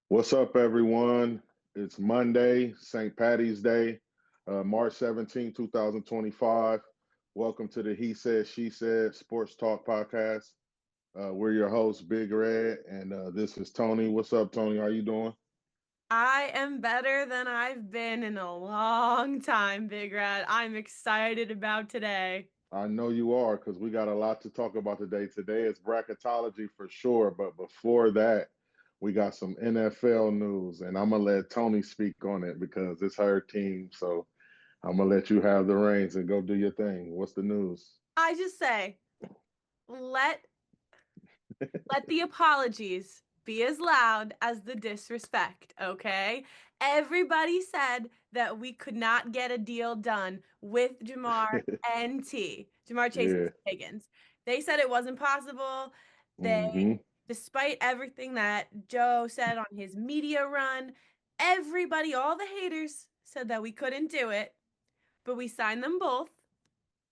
What's up, everyone? It's Monday, St. Patty's Day, March 17th, 2025. Welcome to the He Said, She Said Sports Talk Podcast. We're your hosts, Big Red, and this is Tony. What's up, Tony? How you doing? I am better than I've been in a long time, Big Red. I'm excited about today. I know you are because we got a lot to talk about today. Today is bracketology for sure, but before that, we got some NFL news, and I'm gonna let Tony speak on it because it's her team. So I'm gonna let you have the reins and go do your thing. What's the news? I just say, let let the apologies be as loud as the disrespect, okay? Everybody said that we could not get a deal done with Jamar Chase and Yeah. T. Higgins. They said it wasn't possible. They, Hmm. despite everything that Joe said on his media run, everybody, all the haters said that we couldn't do it, but we signed them both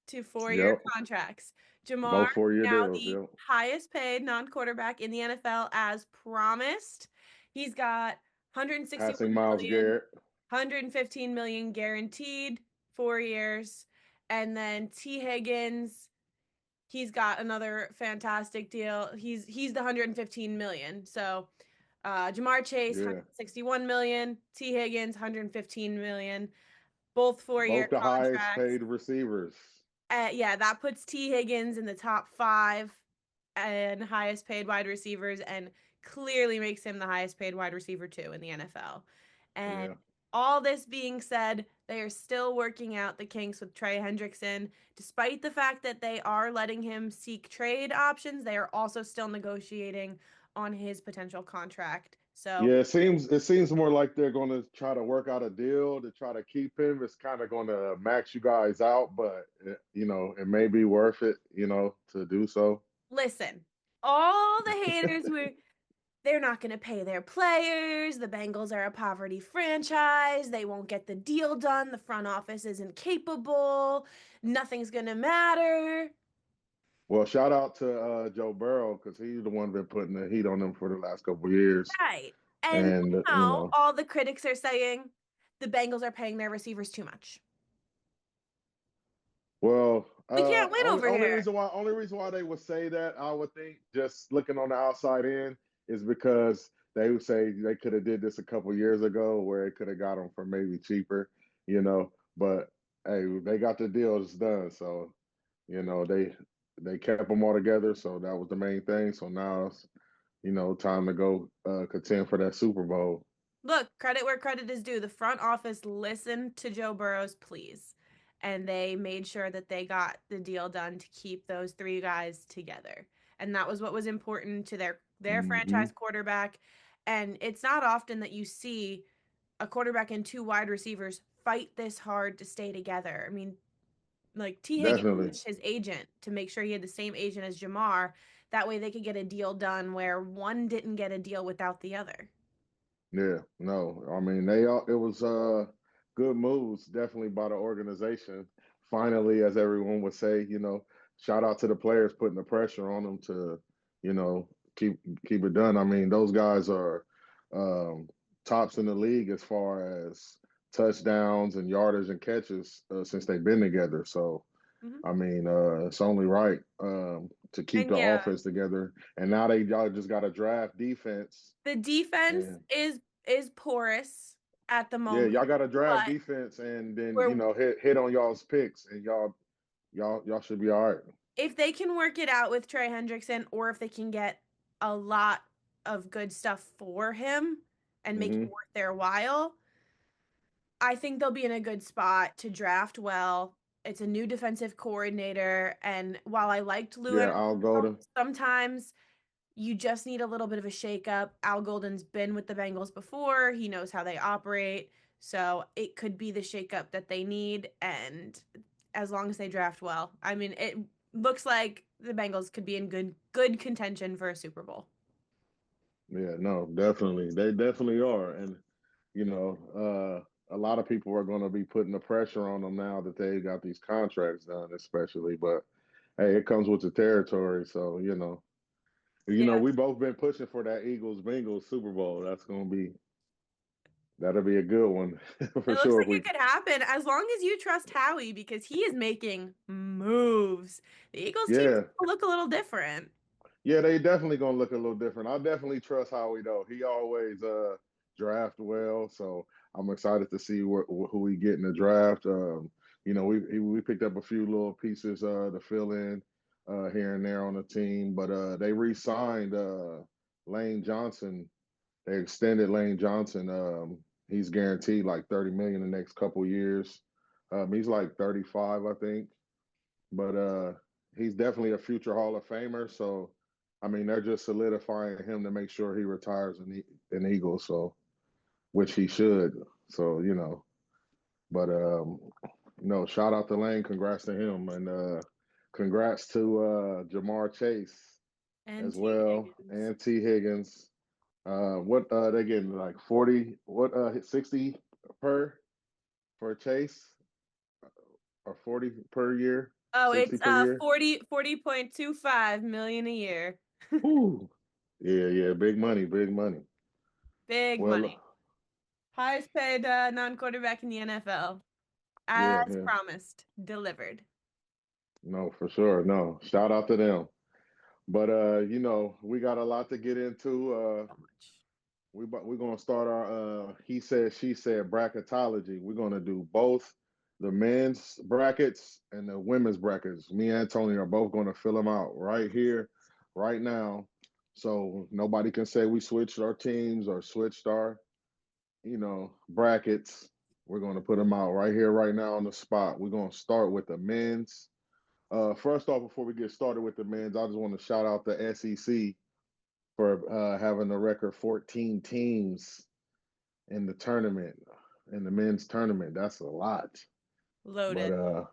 to 4-year Yep. contracts. Jamar, Both 4 year now deals. the Yep. highest paid non-quarterback in the NFL as promised. He's got 161 Passing Miles million, Garrett. 115 million guaranteed, 4 years. And then T. Higgins, he's got another fantastic deal. He's the 115 million. So Jamar Chase, Yeah. 161 million, T. Higgins, 115 million, both 4-year Both the highest contracts. paid receivers. Yeah, that puts T. Higgins in the top five and highest paid wide receivers, and clearly makes him the highest paid wide receiver too in the NFL. And Yeah. all this being said, they are still working out the kinks with Trey Hendrickson. Despite the fact that they are letting him seek trade options, they are also still negotiating on his potential contract. So Yeah, it seems more like they're going to try to work out a deal to try to keep him. It's kind of going to max you guys out, but it may be worth it, to do so. listen, all the haters were they're not going to pay their players. The Bengals are a poverty franchise. They won't get the deal done. The front office isn't capable. Nothing's going to matter. Well, shout out to Joe Burrow because he's the one been putting the heat on them for the last couple of years, Right. And and now all the critics are saying the Bengals are paying their receivers too much. well, We can't win only over only here. reason why only reason why they would say that, I would think, just looking on the outside in, is because they would say they could have did this a couple years ago where it could have got them for maybe cheaper, you know. But hey, they got the deals done, so they kept them all together. So that was the main thing. So now it's time to go contend for that Super Bowl. Look, credit where credit is due. The front office listened to Joe Burrow's pleas, and they made sure that they got the deal done to keep those three guys together. And that was what was important to their Hmm. franchise quarterback. And it's not often that you see a quarterback and two wide receivers fight this hard to stay together. I mean, like T. Higgins Definitely. pushed his agent to make sure he had the same agent as Jamar. That way they could get a deal done where one didn't get a deal without the other. Yeah, no, I mean it was good moves definitely by the organization. Finally, as everyone would say, shout out to the players putting the pressure on them to, keep it done. I mean, those guys are um, tops in the league as far as touchdowns and yardage and catches since they've been together. So, Mhm. I mean, it's only right to keep And the yeah, offense together. And now y'all just got to draft defense. the defense And is porous at the yeah, moment, y'all got to draft but defense and then we're hit on y'all's picks and y'all should be all right. if they can work it out with Trey Hendrickson, or if they can get a lot of good stuff for him and make it Hmm. worth their while, I think they'll be in a good spot to draft well. It's a new defensive coordinator, and while I liked Lou Yeah, and I'll go to. sometimes you just need a little bit of a shakeup. Al Golden's been with the Bengals before. He knows how they operate. So it could be the shakeup that they need. And as long as they draft well, I mean, it looks like the Bengals could be in good contention for a Super Bowl. Yeah, no, definitely, they definitely are, and a lot of people are going to be putting the pressure on them now that they got these contracts done, especially. But hey, it comes with the territory, so. Yeah. We both been pushing for that Eagles Bengals Super Bowl. That'll be a good one It for looks sure. like If we, it could happen as long as you trust Howie because he is making moves. The Eagles team yeah, look a little different. yeah, they definitely gonna look a little different. I definitely trust Howie though. He always draft well, so I'm excited to see who we get in the draft. We picked up a few little pieces to fill in here and there on the team, but they re-signed Lane Johnson. They extended Lane Johnson. He's guaranteed like 30 million the next couple years. He's like 35, I think, but he's definitely a future Hall of Famer. So, I mean, they're just solidifying him to make sure he retires in Eagles. So, which he should. So, but no, shout out to Lane. Congrats to him, and congrats to Jamar Chase And as T. well, Higgins. and T. Higgins. What they getting like 40? What 60 per for Chase or 40 per year? Oh, 60 it's per year? 40.25 million a year. Ooh. Yeah, yeah, big money, big money. Big Well, money. Highest paid non-quarterback in the NFL. yeah, As yeah. promised, delivered. No, for sure. No. Shout out to them. But we got a lot to get into. So much. We're gonna start our he said she said bracketology. We're gonna do both the men's brackets and the women's brackets. Me and Tony are both gonna fill them out right here, right now. So nobody can say we switched our teams or switched our, brackets. We're gonna put them out right here, right now on the spot. We're gonna start with the men's. First off, before we get started with the men's, I just want to shout out the SEC for having the record 14 teams in the tournament, in the men's tournament. That's a lot. But Loaded.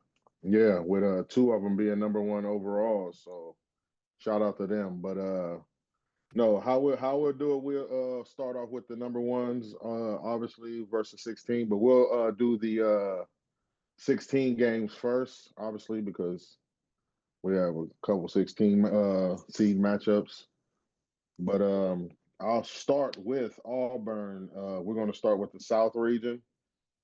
yeah, with two of them being number one overall. So shout out to them. But no, how we'll do it, we'll start off with the number ones, obviously versus 16, but we'll do the 16 games first, obviously, because we have a couple 16 seed matchups. But I'll start with Auburn. We're going to start with the South region.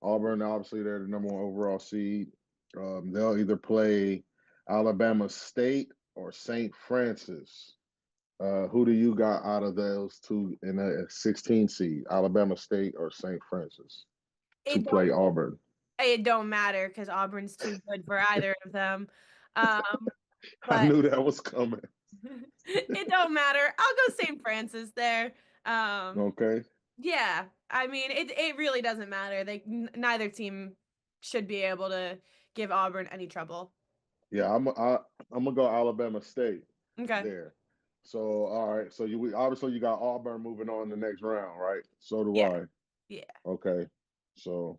Auburn, obviously, they're the number one overall seed. They'll either play Alabama State or St. Francis. Who do you got out of those two in a 16 seed, Alabama State or St. Francis, to It play Auburn? it don't matter because Auburn's too good for either of them. Um, I but knew that was coming. it don't matter. I'll go St. Francis there. Um, Okay. yeah, I mean it really doesn't matter. Neither team should be able to give Auburn any trouble. Yeah, I'm gonna go Alabama State Okay. there. So all right, so you obviously you got Auburn moving on the next round, right? So do Yeah. I. Yeah. Okay, so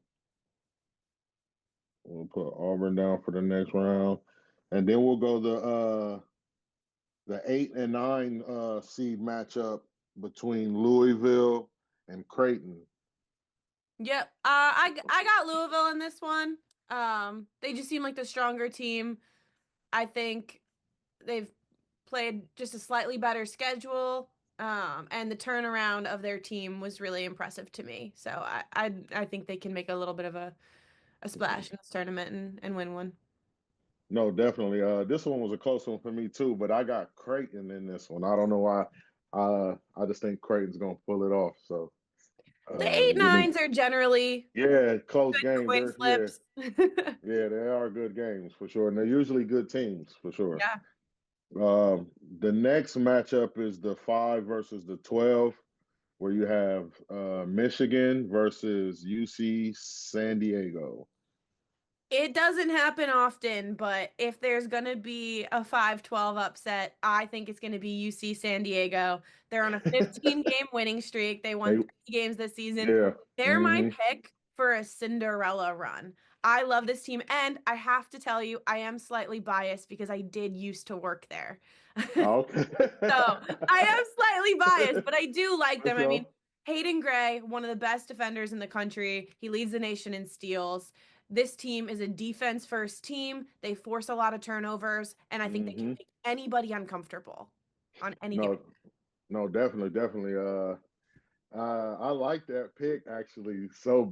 we'll put Auburn down for the next round, and then we'll go the 8 and 9 seed matchup between Louisville and Creighton. Yep. I got Louisville in this one. They just seem like the stronger team. I think they've played just a slightly better schedule. And the turnaround of their team was really impressive to me. So I think they can make a little bit of a splash in this tournament and win one. No, definitely. This one was a close one for me too, but I got Creighton in this one. I don't know why. I just think Creighton's gonna pull it off. So The eight give me, nines are generally yeah, close good games. coin They're yeah, flips. yeah, they are good games for sure, and they're usually good teams for sure. Yeah. Um, the next matchup is the 5 versus the 12, where you have Michigan versus UC San Diego. It doesn't happen often, but if there's going to be a 5-12 upset, I think it's going to be UC San Diego. They're on a 15-game winning streak. They won They 3 games this season. yeah. They're my Mm-hmm. pick for a Cinderella run. I love this team, and I have to tell you, I am slightly biased because I did used to work there. Okay. So I am slightly biased, but I do like For them. I mean, sure. Hayden Gray, one of the best defenders in the country. He leads the nation in steals. This team is a defense first team. They force a lot of turnovers, and I think they can Mm-hmm. make anybody uncomfortable on any No, given. No, definitely, definitely. I like that pick actually so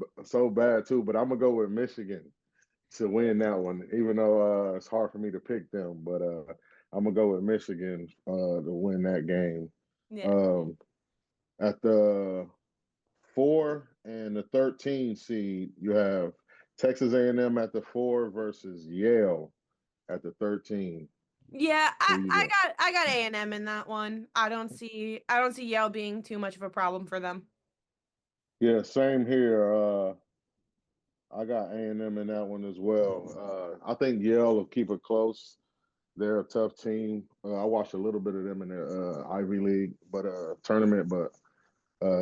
bad too, but I'm gonna go with Michigan to win that one, even though it's hard for me to pick them. But I'm gonna go with Michigan to win that game. Yeah. Um, at the 4 and the 13 seed, you have Texas A&M at the 4 versus Yale at the 13. Yeah, Who you got? I got A&M in that one. I don't see Yale being too much of a problem for them. Yeah, same here. I got A&M in that one as well. I think Yale will keep it close. They're a tough team. I watched a little bit of them in the Ivy League, but tournament. But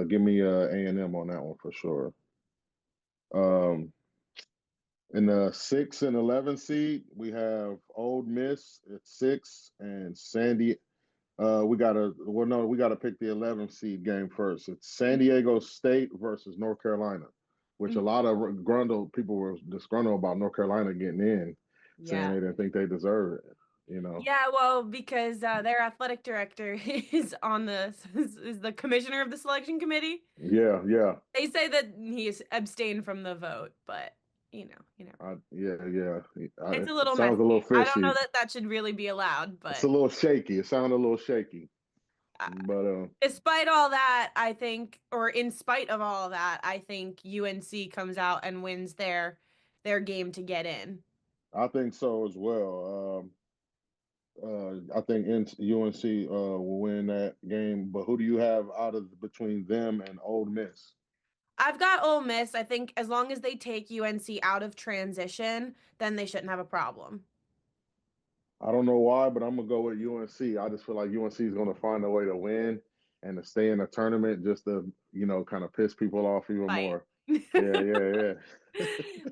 give me A&M on that one for sure. Um, in the 6 and 11 seed, we have Old Miss at 6 and Sandy. We gotta pick the 11 seed game first. It's San Diego State versus North Carolina, which a Mhm. lot of grundle people were disgruntled about North Carolina getting in, saying Yeah. they didn't think they deserve it. You know, Yeah, well, because their athletic director is is the commissioner of the selection committee. yeah, yeah, They say that he is abstained from the vote, but you never know. yeah, yeah. It's a It little sounds a messy. little I don't know fishy. that that should really be allowed, It's but a little shaky. It sounded a little shaky, uh, but despite all that, I think, or in spite of all of that, I think UNC comes out and wins their game to get in. I think so as well. I think UNC will win that game. But who do you have out of between them and Ole Miss? I've got Ole Miss. I think as long as they take UNC out of transition, then they shouldn't have a problem. I don't know why, but I'm gonna go with UNC. I just feel like UNC is gonna find a way to win and to stay in the tournament just to, kind of piss people off even Fight. more. Yeah, yeah, yeah.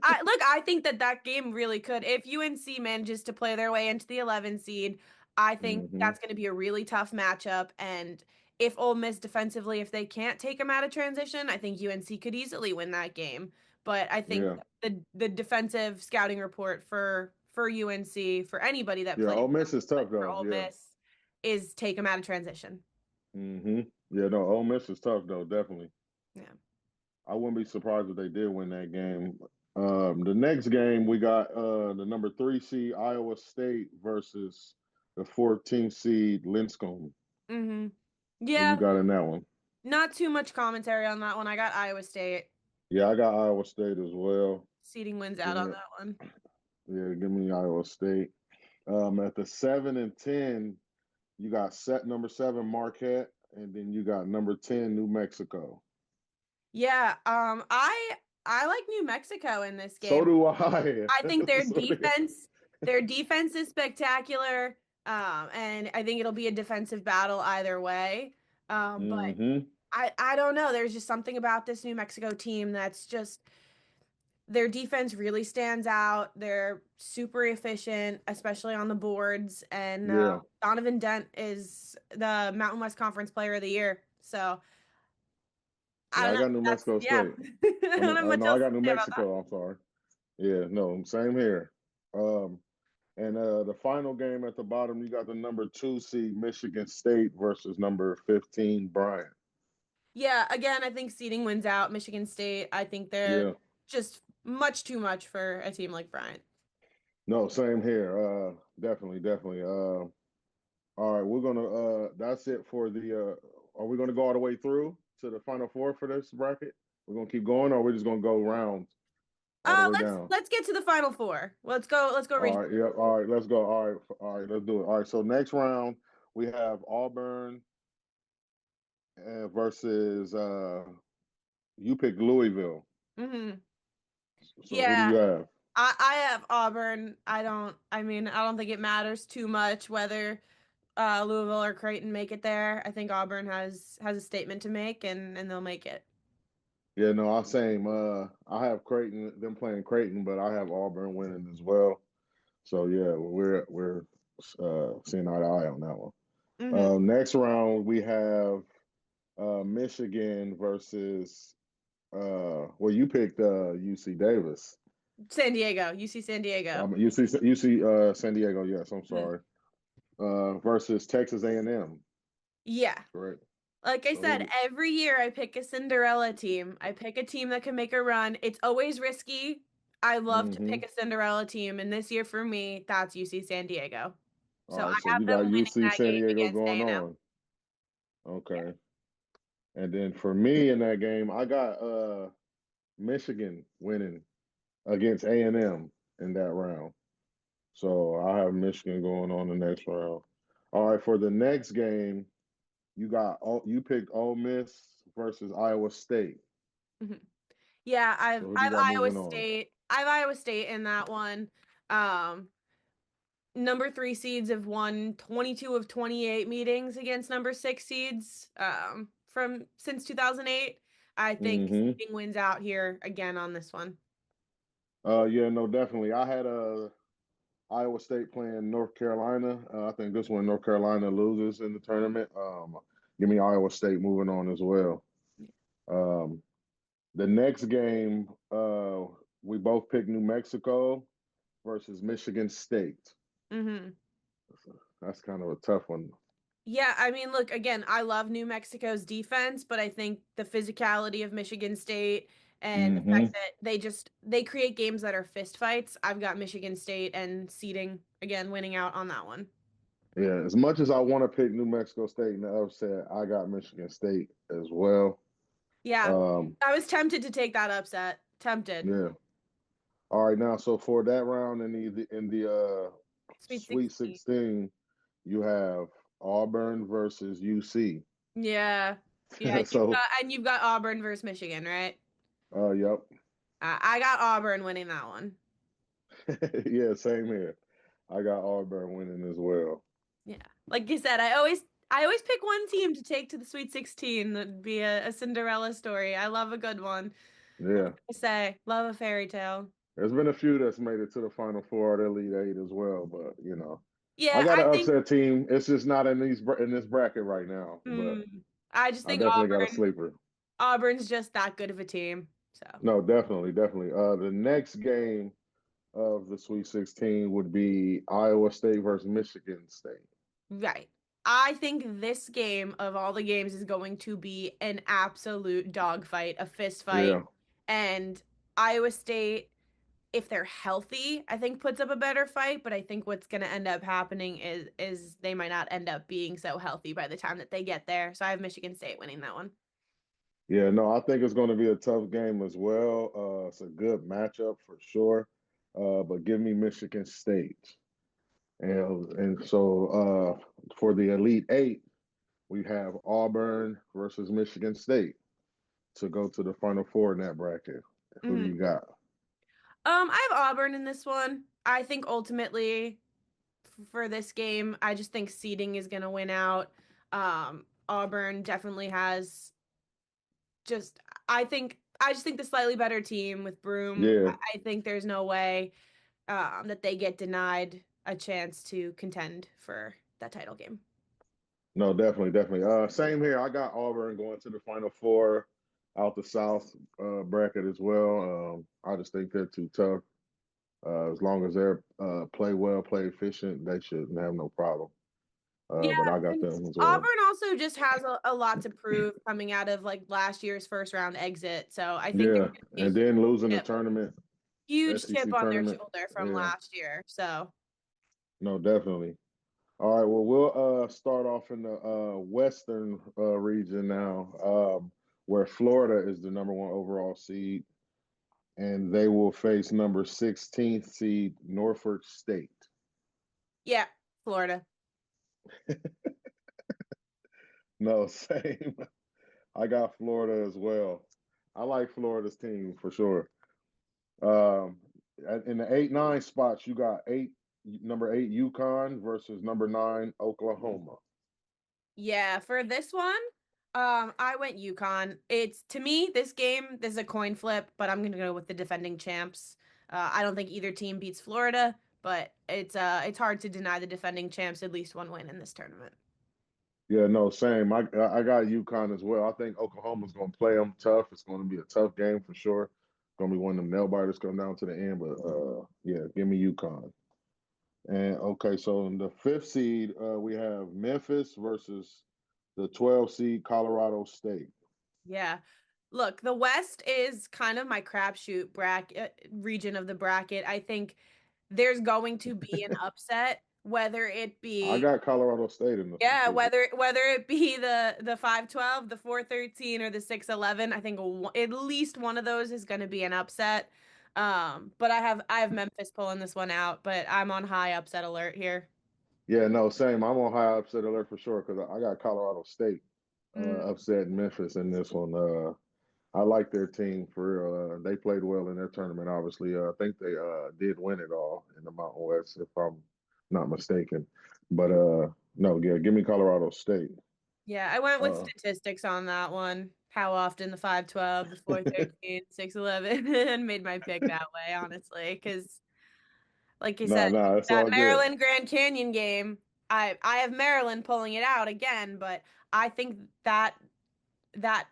I think that that game really could. If UNC manages to play their way into the 11 seed, I think hmm that's going to be a really tough matchup. And if Ole Miss defensively, if they can't take them out of transition, I think UNC could easily win that game. But I think Yeah, the defensive scouting report for UNC for anybody that yeah. plays Ole them, Miss is but tough for though. Ole Yeah. Miss is take them out of transition. Yeah, no, Ole Miss is tough though. Definitely. Yeah. I wouldn't be surprised if they did win that game. The next game we got the number 3 seed Iowa State versus the 14th seed Linscomb. hmm Who you Yeah, got in that one? not too much commentary on that one. I got Iowa State. Yeah, I got Iowa State as well. Seating wins Give out on me, that one. yeah, give me Iowa State. At the 7 and 10, you got set number 7 Marquette, and then you got number 10 New Mexico. Yeah, I like New Mexico in this So game. do I. I think So do their defense is spectacular. And I think it'll be a defensive battle either way. But hmm I don't know. There's just something about this New Mexico team that's just their defense really stands out. They're super efficient, especially on the boards. And Yeah. Donovan Dent is the Mountain West Conference Player of the Year. So I Yeah, don't I know. got New That's Mexico yeah. State. I I don't mean, have much no, I else got to New say about that. Mexico. I'm sorry. Yeah, no, same here. Um, and the final game at the bottom, you got the number 2 seed Michigan State versus number 15 Bryant. Yeah, again, I think seeding wins out. Michigan State, I think they're Yeah, just much too much for a team like Bryant. no, same here. Definitely, definitely. All right, we're gonna. That's it for the. Are we gonna go all the way through to the final four for this bracket? We're gonna keep going, or we're just gonna go rounds all the way down. Let's get to the final four. Let's go All region. right, yeah, all right, let's go. All right, let's do it. All right, so next round we have Auburn versus you pick Louisville. Hmm So who do you Yeah, have? I have Auburn. I mean, I don't think it matters too much whether Louisville or Creighton make it there. I think Auburn has a statement to make and they'll make it. Yeah, no, I same. I have Creighton, them playing Creighton, but I have Auburn winning as well. So yeah, we're seeing eye to eye on that one. Hmm Next round we have Michigan versus well, you picked UC Davis. San Diego, UC San Diego. UC San Diego. Yes, I'm Mhm. sorry. Versus Texas A&M. Yeah. Correct. Like I So who said, you? every year I pick a Cinderella team. I pick a team that can make a run. It's always risky. I love to Mm-hmm. pick a Cinderella team, and this year for me, that's UC San Diego. So All right, I so have you got them winning UC that San game Diego against going A&M. on. Yeah. Okay. And then for me in that game, I got Michigan winning against A&M in that round. So I have Michigan going on the next round. All right, for the next game, you picked Ole Miss versus Iowa State. Mhm. Yeah, So who do you I've got Iowa moving on? State. I've Iowa State in that one. Um, number three seeds have won 22 of 28 meetings against number six seeds from since 2008. I think Mm-hmm. seeding wins out here again on this one. Yeah, no, definitely. I had Iowa State playing North Carolina. I think this one North Carolina loses in the tournament. Give me Iowa State moving on as well. Um, the next game, we both picked New Mexico versus Michigan State. Hmm. That's kind of a tough one. Yeah, I mean, look, again, I love New Mexico's defense, but I think the physicality of Michigan State and the fact Hmm that they create games that are fist fights. I've got Michigan State and seeding again winning out on that one. Yeah, as much as I want to pick New Mexico State in the upset, I got Michigan State as well. Yeah, Um, I was tempted to take that upset. Tempted. yeah. All right, now so for that round in the Sweet Sweet 16. 16, you have Auburn versus UC. Yeah. Yeah, So, you've got Auburn versus Michigan, right? yep, I got Auburn winning that one. yeah, same here. I got Auburn winning as well. Yeah. Like you said, I always pick one team to take to the Sweet 16. That'd be a Cinderella story. I love a good one. What Yeah, can I say? Love a fairy tale. there's been a few that's made it to the Final Four or the Elite Eight as well, but I Yeah, got I an think upset team. It's just not in this bracket right now, but mm, I just I think definitely got a sleeper. Auburn's just that good of a team. So, No, definitely, definitely. The next game of the Sweet 16 would be Iowa State versus Michigan State. right. I think this game of all the games is going to be an absolute dogfight, a fist fight. Yeah, And Iowa State, if they're healthy, I think puts up a better fight, but I think what's going to end up happening is they might not end up being so healthy by the time that they get there. So I have Michigan State winning that one. yeah. No, I think it's going to be a tough game as well. It's a good matchup for sure. But give me Michigan State. And so for the Elite Eight, we have Auburn versus Michigan State to go to the Final Four in that bracket. Who do Mhm. you got? I have Auburn in this one. I think ultimately for this game, I just think seeding is going to win out. Auburn definitely has just I just think the slightly better team with Broom. Yeah, I think there's no way that they get denied a chance to contend for that title game. no, definitely, definitely. Same here. I got Auburn going to the Final Four out the South bracket as well. I just think they're too tough. As long as they're play well, play efficient, they shouldn't have no problem. Yeah, But I got and them as well. Auburn also just has a lot to prove coming out of like last year's first round exit. So I think Yeah, there's and a then losing the chip, tournament, huge chip SEC on their tournament. shoulder from Yeah, last year. So no, definitely. All right, well, we'll start off in the Western region now, where Florida is the number one overall seed, and they will face number 16th seed Norfolk State. yeah, Florida. No, same. I got Florida as well. I like Florida's team for sure. Um, in the 8-9 spots, you got number 8 UConn versus number 9 Oklahoma. Yeah, for this one, I went UConn. It's to me this is a coin flip, but I'm gonna go with the defending champs. I don't think either team beats Florida, but it's hard to deny the defending champs at least one win in this tournament. Yeah, no, same. I got UConn as well. I think Oklahoma's going to play them tough. It's going to be a tough game for sure. Going to be one of them nail biters come down to the end. But yeah, give me UConn. And okay, so in the 5th seed, we have Memphis versus the 12 seed Colorado State. Yeah. Look, the West is kind of my crapshoot bracket region of the bracket. I think there's going to be an upset, whether it I be got Colorado State in this one yeah, too. whether it be the 5-12, the 4-13, or the 6-11. I think at least one of those is going to be an upset. But I have Memphis pulling this one out, but I'm on high upset alert here. Yeah, no, same. I'm on high upset alert for sure because I got Colorado State Mm, upset Memphis in this one. I like their team for real. They played well in their tournament. Obviously, I think they did win it all in the Mountain West, if I'm not mistaken. But no, yeah, give me Colorado State. yeah, I went with Uh, statistics on that one. How often the 5-12, the 4-13, 6-11, and made my pick that way, honestly, because like you said, nah, it's that all good. Maryland Grand Canyon game, I have Maryland pulling it out again, but I think that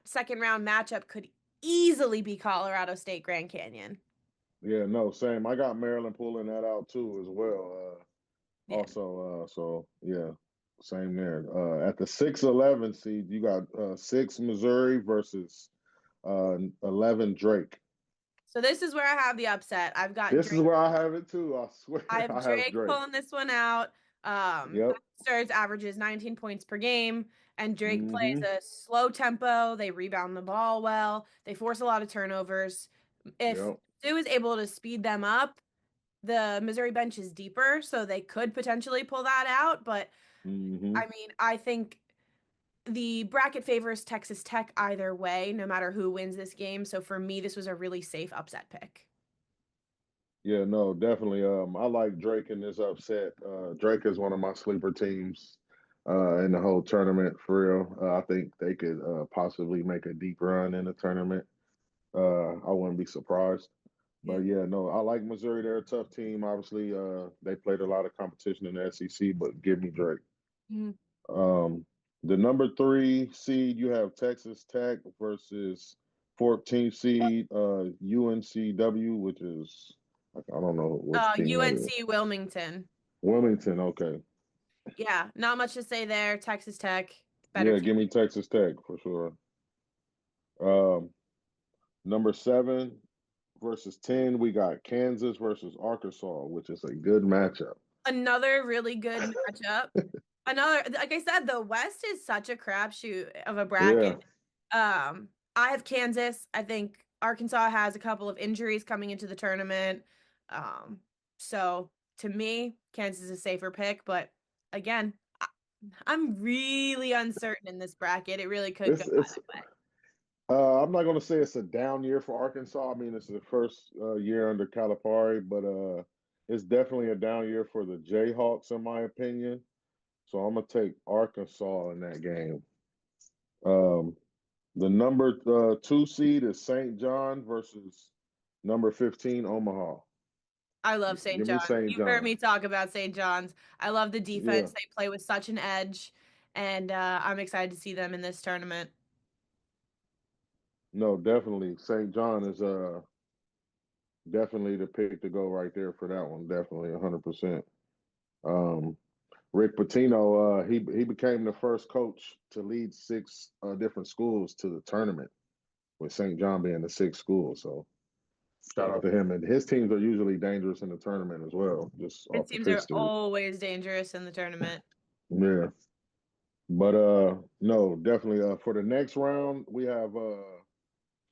second round matchup could easily be Colorado State Grand Canyon. Yeah, no, same. I got Maryland pulling that out too as well. Yeah. So yeah, same there. At the 6-11 seed, you got 6 Missouri versus 11 Drake. So this is where I have the upset. I've got This is Drake. where I have it too. I I swear, have I have Drake Drake. pulling this one out. Yep. Stars averages 19 points per game, and Drake plays Mm-hmm. a slow tempo. They rebound the ball well. They force a lot of turnovers. If Yep. Stu is able to speed them up, the Missouri bench is deeper, so they could potentially pull that out. But Mm-hmm. I mean, I think the bracket favors Texas Tech either way, no matter who wins this game. So for me, this was a really safe upset pick. Yeah, no, definitely. I like Drake in this upset. Drake is one of my sleeper teams in the whole tournament for real. I think they could possibly make a deep run in the tournament. I wouldn't be surprised. But Yeah. yeah, no, I like Missouri. They're a tough team. Obviously, they played a lot of competition in the SEC, but give me Drake. Mhm. Um, the number 3 seed, you have Texas Tech versus 14th seed UNCW, which is I don't know which team that is. UNC Wilmington. Wilmington, okay. Yeah, not much to say there. Texas Tech, better Yeah, team. give me Texas Tech for sure. Um, number 7 versus 10, we got Kansas versus Arkansas, which is a good matchup. Another really good matchup. Another, like I said, the West is such a crapshoot of a bracket. Yeah, I have Kansas. I think Arkansas has a couple of injuries coming into the tournament. Um, so to me, Kansas is a safer pick, but again, I'm really uncertain in this bracket. It really could go it's either way. I'm not going to say it's a down year for Arkansas. I mean, it's the first year under Calipari, but it's definitely a down year for the Jayhawks, in my opinion. So I'm going to take Arkansas in that game. Um, the number 2 seed is St. John versus number 15 Omaha. I love St. Give me John's. St. You've heard John. me talk about St. John's. I love the Yeah, defense. They play with such an edge, and I'm excited to see them in this tournament. no, definitely St. John is definitely the pick to go right there for that one. Definitely 100%. Um, Rick Pitino, he became the first coach to lead 6 different schools to the tournament, with St. John being the 6th school. So shout out to him. And his teams are usually dangerous in the tournament as well, just His off of teams are history. always dangerous in the tournament. Yeah. But no, definitely for the next round we have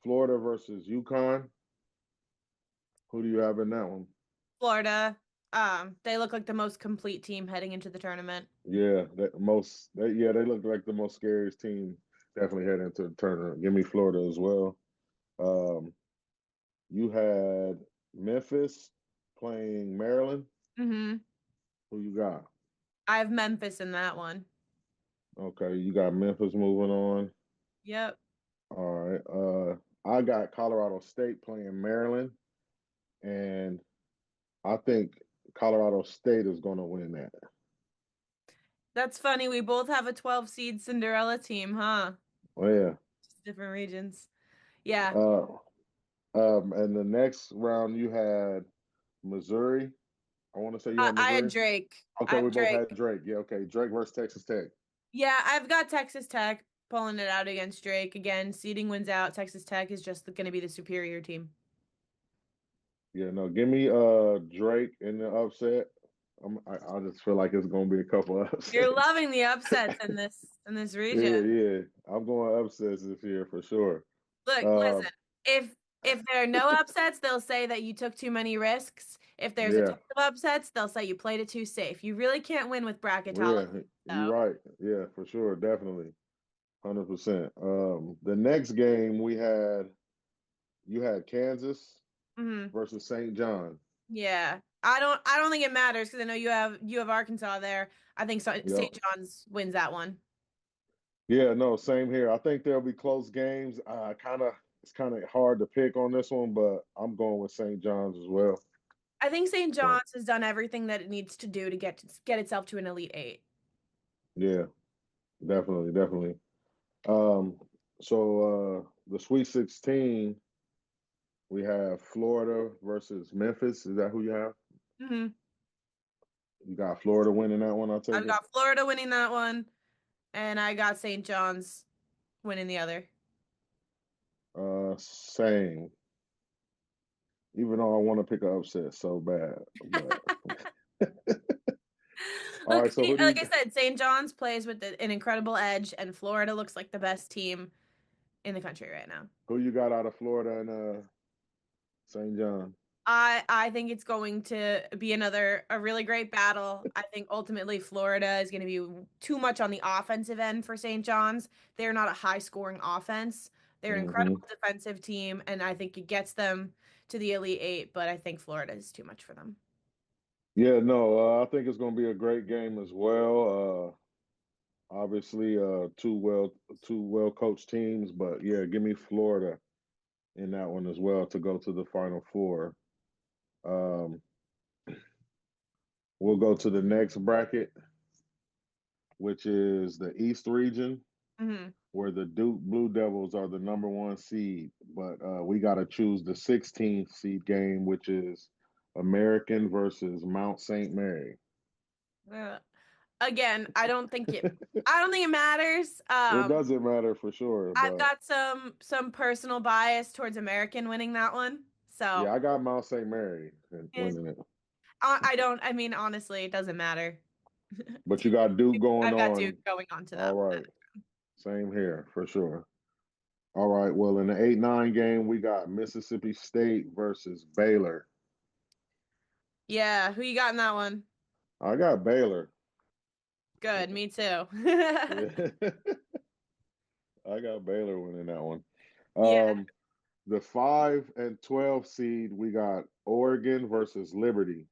Florida versus UConn. Who do you have in that one? Florida, they look like the most complete team heading into the tournament. Yeah, they look like the most scariest team definitely heading into the tournament. Give me Florida as well. Um, You had Memphis playing Maryland. Hmm. Who you got? I have Memphis in that one. Okay, you got Memphis moving on. Yep. All right. I got Colorado State playing Maryland, and I think Colorado State is going to win that. That's funny. We both have a 12 seed Cinderella team, huh? Oh yeah. Just different regions. Yeah. Uh, and the next round you had Missouri. I want to say you had I had Missouri. Drake. I Okay, have we both Drake. had Drake. Yeah, okay. Drake versus Texas Tech. Yeah, I've got Texas Tech pulling it out against Drake. Again, seeding wins out. Texas Tech is just going to be the superior team. Yeah, no, give me Drake in the upset. I just feel like it's gonna be a couple of You're upsets. loving the upsets in this region. Yeah, yeah. I'm going upsets this year for sure. Look, Uh, listen. If there are no upsets, they'll say that you took too many risks. If there's a ton yeah, of upsets, they'll say you played it too safe. You really can't win with bracketology, yeah, you're though. right. Yeah, for sure, definitely, 100%. The next game you had Kansas Hmm. versus St. John. Yeah. I don't think it matters because I know you have Arkansas there. I think Yep. St. John's wins that one. Yeah, no, same here. I think there'll be close games. It's kind of hard to pick on this one, but I'm going with St. John's as well. I think St. So John's has done everything that it needs to do to get itself to an Elite Eight. yeah, definitely, definitely. Um, the Sweet 16, we have Florida versus Memphis. Is that who you have? Hmm. You got Florida winning that one, I take I've it. got Florida winning that one, and I got St. John's winning the other. Same. Even though I want to pick an upset so bad, but all Look, right. So who do like you I said, St. John's plays with an incredible edge, and Florida looks like the best team in the country right now. who you got out of Florida and St. John? I think it's going to be a really great battle. I think ultimately Florida is going to be too much on the offensive end for St. John's. They're not a high scoring offense. They're an incredible Hmm. defensive team, and I think it gets them to the Elite Eight, but I think Florida is too much for them. Yeah, no, I think it's going to be a great game as well. Obviously, two well coached teams, but yeah, give me Florida in that one as well to go to the Final Four. Um, we'll go to the next bracket, which is the East region, Hmm. where the Duke Blue Devils are the number one seed, but we got to choose the 16th seed game, which is American versus Mount St. Mary. Uh, again, I don't think it matters. It doesn't matter for sure, I've but got some personal bias towards American winning that one. So, yeah, I got Mount St. Mary eh, winning it. I don't, I mean, honestly, it doesn't matter. But you got Duke going I've got Duke on. going on to All that right, same here for sure. All right, well, in the 8-9 game, we got Mississippi State versus Baylor. Yeah, who you got in that one? I got Baylor. Good, me too. Yeah. I got Baylor winning that one. Yeah. Um, the 5 and 12 seed, we got Oregon versus Liberty.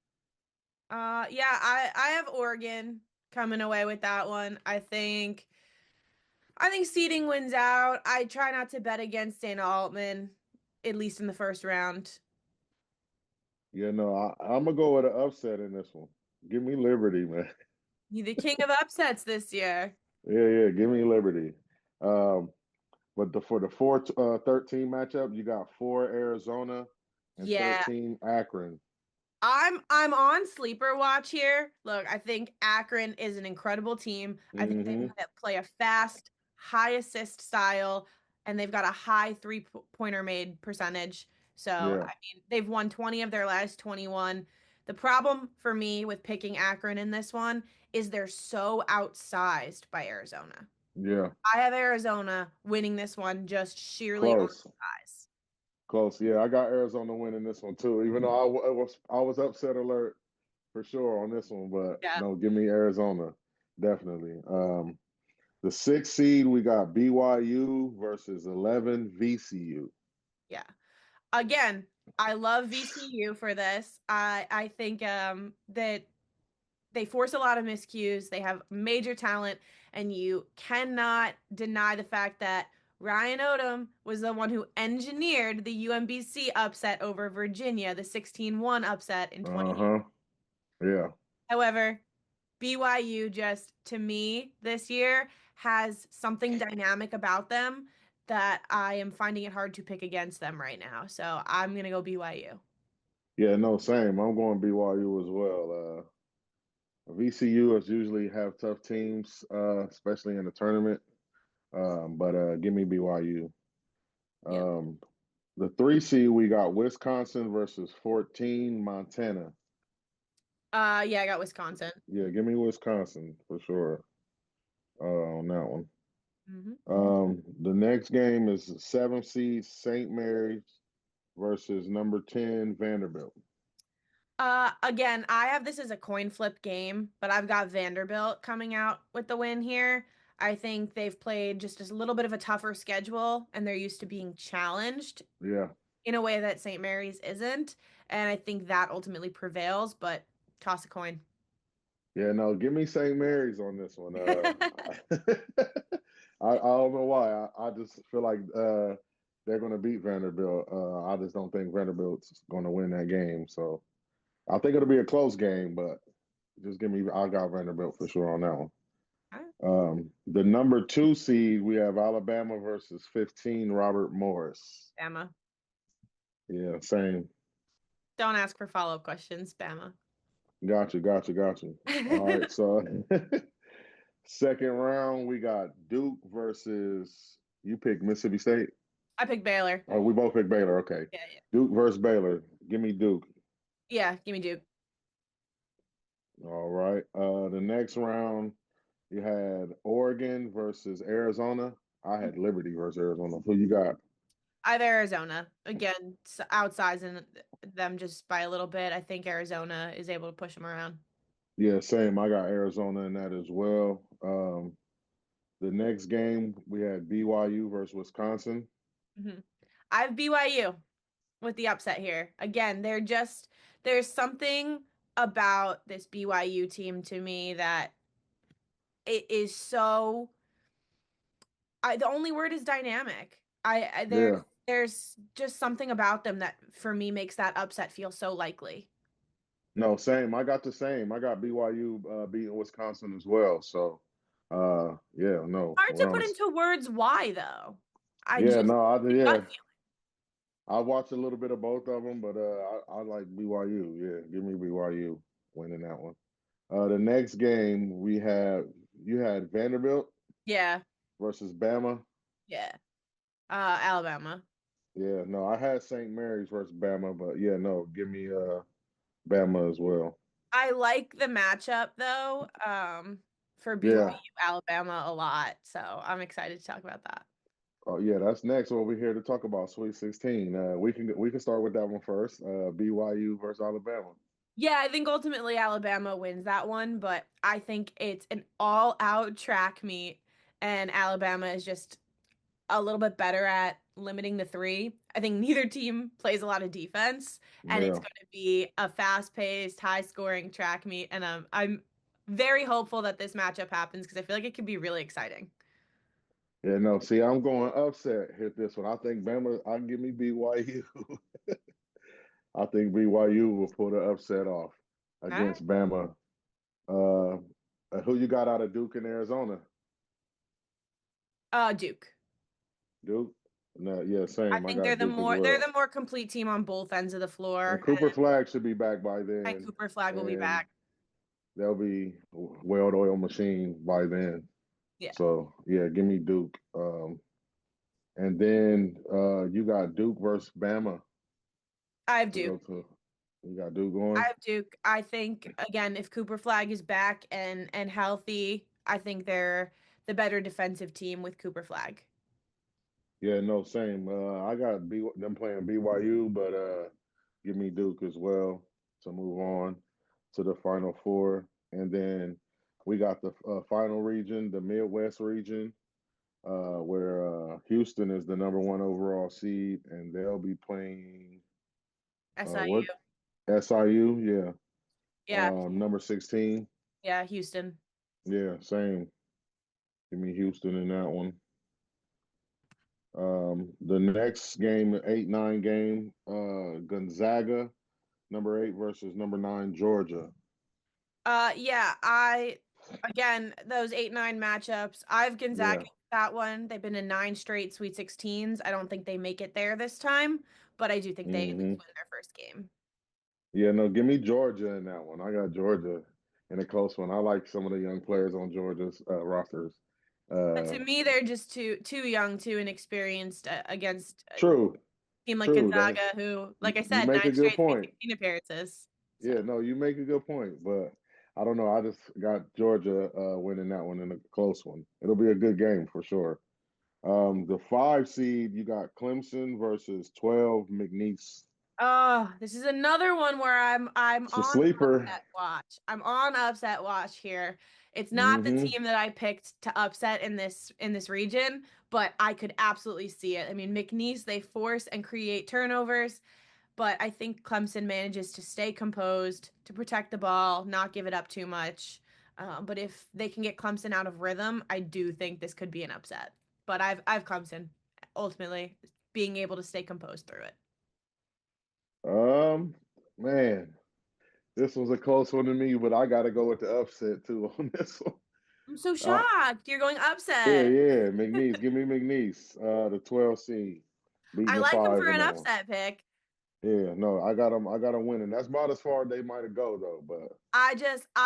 Yeah, I have Oregon coming away with that one. I think seeding wins out. I try not to bet against Dana Altman, at least in the first round. You know, I'm gonna go with an upset in this one. Give me Liberty, man. He's the king of upsets this year. Yeah, yeah, give me Liberty. Um, but for the 13 matchup, you got 4 Arizona and Yeah, 13 Akron. I'm on sleeper watch here. Look, I think Akron is an incredible team. I think Hmm. they play a fast, high assist style, and they've got a high three-pointer made percentage. So, Yeah, I mean, they've won 20 of their last 21. The problem for me with picking Akron in this one is they're so outsized by Arizona. yeah, I have Arizona winning this one just sheerly on close, size. close. Yeah, I got Arizona winning this one too. Even though I was upset alert for sure on this one, but Yeah. no, give me Arizona definitely. The 6 seed, we got BYU versus 11 VCU. Yeah. Again, I love VCU for this. I think that they force a lot of miscues. They have major talent, and you cannot deny the fact that Ryan Odom was the one who engineered the UMBC upset over Virginia, the 16-1 upset in Uh 20. huh. Yeah. However, BYU just to me this year has something dynamic about them that I am finding it hard to pick against them right now. So I'm gonna go BYU. Yeah, no, same. I'm going BYU as well. VCU is usually have tough teams, especially in the tournament. But give me BYU. Yeah. Um, the 3 seed we got Wisconsin versus 14 Montana. Yeah, I got Wisconsin. Yeah, give me Wisconsin for sure on that one. Hmm. The next game is 7 seed St. Mary's versus number 10 Vanderbilt. Again, I have this as a coin flip game, but I've got Vanderbilt coming out with the win here. I think they've played just a little bit of a tougher schedule, and they're used to being challenged Yeah, in a way that St. Mary's isn't. And I think that ultimately prevails, but toss a coin. yeah, no, give me St. Mary's on this one. I don't know why. I just feel like they're going to beat Vanderbilt. I just don't think Vanderbilt's going to win that game. So I think it'll be a close game, but just give me. I got Vanderbilt for sure on that one. All right, The number 2 seed we have Alabama versus 15 Robert Morris. Bama. Yeah, same. Don't ask for follow-up questions, Bama. Got you, got you, got you. All right, so second round we got Duke versus you pick Mississippi State. I picked Baylor. Oh, we both pick Baylor. Okay, Yeah, yeah. Duke versus Baylor. Give me Duke. Yeah, give me Duke. All right. The next round you had Oregon versus Arizona. I had Liberty versus Arizona. Who you got? I have Arizona. Again, outsizing them just by a little bit. I think Arizona is able to push them around. Yeah, same. I got Arizona in that as well. The next game we had BYU versus Wisconsin. Hmm. I have BYU with the upset here. Again, there's something about this BYU team to me that it is so the only word is dynamic. Yeah. There's just something about them that for me makes that upset feel so likely. No, same. I got the same. I got BYU beating Wisconsin as well. So, yeah, no, Hard to we're on put this. into words why though. I Yeah, just no, gut yeah, feel. I watched a little bit of both of them, but I like BYU. Yeah, give me BYU winning that one. The next game we have you had Vanderbilt Yeah, versus Bama. yeah. Alabama. Yeah, no, I had St. Mary's versus Bama, but yeah, no, give me Bama as well. I like the matchup though, for Yeah. BYU Alabama a lot. So I'm excited to talk about that. Oh yeah, that's next. What we're here to talk about, Sweet 16. We can start with that one first. BYU versus Alabama. Yeah, I think ultimately Alabama wins that one, but I think it's an all-out track meet, and Alabama is just a little bit better at limiting the three. I think neither team plays a lot of defense, and it's Yeah, going to be a fast-paced, high-scoring track meet, and I'm very hopeful that this matchup happens because I feel like it could be really exciting. yeah. No, see, I'm going upset. Hit this one. I think Bama. I give me BYU. I think BYU will pull the upset off All right. against Bama. Uh, who you got out of Duke in Arizona? Duke. Duke. No, yeah, I same. I think got Duke as they're well. the more complete team on both ends of the And floor, Cooper Flag should be back by and then, Cooper Flag will be and back. they'll be well-oiled machine by then. Yeah, So yeah, give me Duke. And then you got Duke versus Bama I have to Duke. go to. You got Duke I going. have Duke. I think again, if Cooper Flag is back and healthy, I think they're the better defensive team with Cooper Flag. Yeah, no, same. I got them playing BYU, but give me Duke as well to move on to the Final Four. And then we got the final region, the Midwest region, where Houston is the number one overall seed, and they'll be playing what SIU. SIU, yeah, Yeah, number 16. yeah, Houston. Yeah, same. Give me Houston in that one. The next game, the 8-9 game, Gonzaga, number 8 versus number 9, Georgia. Yeah, I again those 8-9 matchups. I've Gonzaga Yeah. in that one. They've been in 9 straight Sweet 16s. I don't think they make it there this time, but I do think they at least Hmm. win their first game. Yeah, no, give me Georgia in that one. I got Georgia. in a close one. I like some of the young players on Georgia's rosters. But Uh, to me, they're just too young, too inexperienced against a true, team like true. That Gonzaga, who, like I you said, make a nine good straight Sweet point. 16 appearances. So, Yeah, no, you make a good point, but I don't know. I just got Georgia winning that one in a close one. It'll be a good game for sure. The 5 seed, you got Clemson versus 12 McNeese. oh, this is another one where I'm It's a on sleeper. upset watch. I'm on upset watch here. It's not the Hmm team that I picked to upset in this region, but I could absolutely see it. I mean, McNeese, they force and create turnovers, but I think Clemson manages to stay composed, to protect the ball, not give it up too much. But if they can get Clemson out of rhythm, I do think this could be an upset. But I've Clemson ultimately being able to stay composed through it. Um, man, this was a close one to me, but I got to go with the upset too on this one. I'm so Uh, shocked. You're going yeah, upset. yeah, McNeese. Give me McNeese. The 12 seed, beating I the like him five for in an that one. upset pick. Yeah, no, I got them. I got them winning. That's about as far they might have go though. But I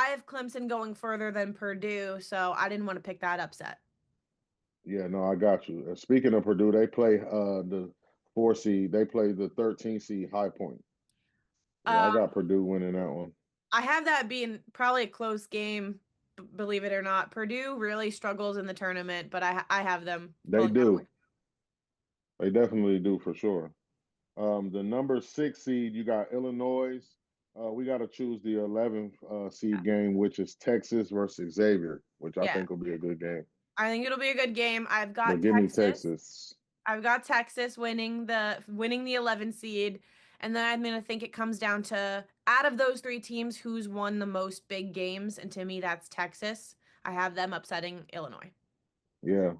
have Clemson going further than Purdue, so I didn't want to pick that upset. yeah, no, I got you. Speaking of Purdue, they play the 4 seed. They play the 13 seed High Point. Yeah, Uh, I got Purdue winning that one. I have that being probably a close game, believe it or not. Purdue really struggles in the tournament, but I have them They pulling out a win. do. They definitely do for sure. The number 6 seed, you got Illinois. We got to choose the 11th seed game, which is Texas versus Xavier, which I Yeah, think will be a good game. I think it'll be a good game. But give me Texas. I've got Texas winning the 11 seed, and then I'm gonna think it comes down to out of those three teams, who's won the most big games, and to me, that's Texas. I have them upsetting Illinois. Yeah.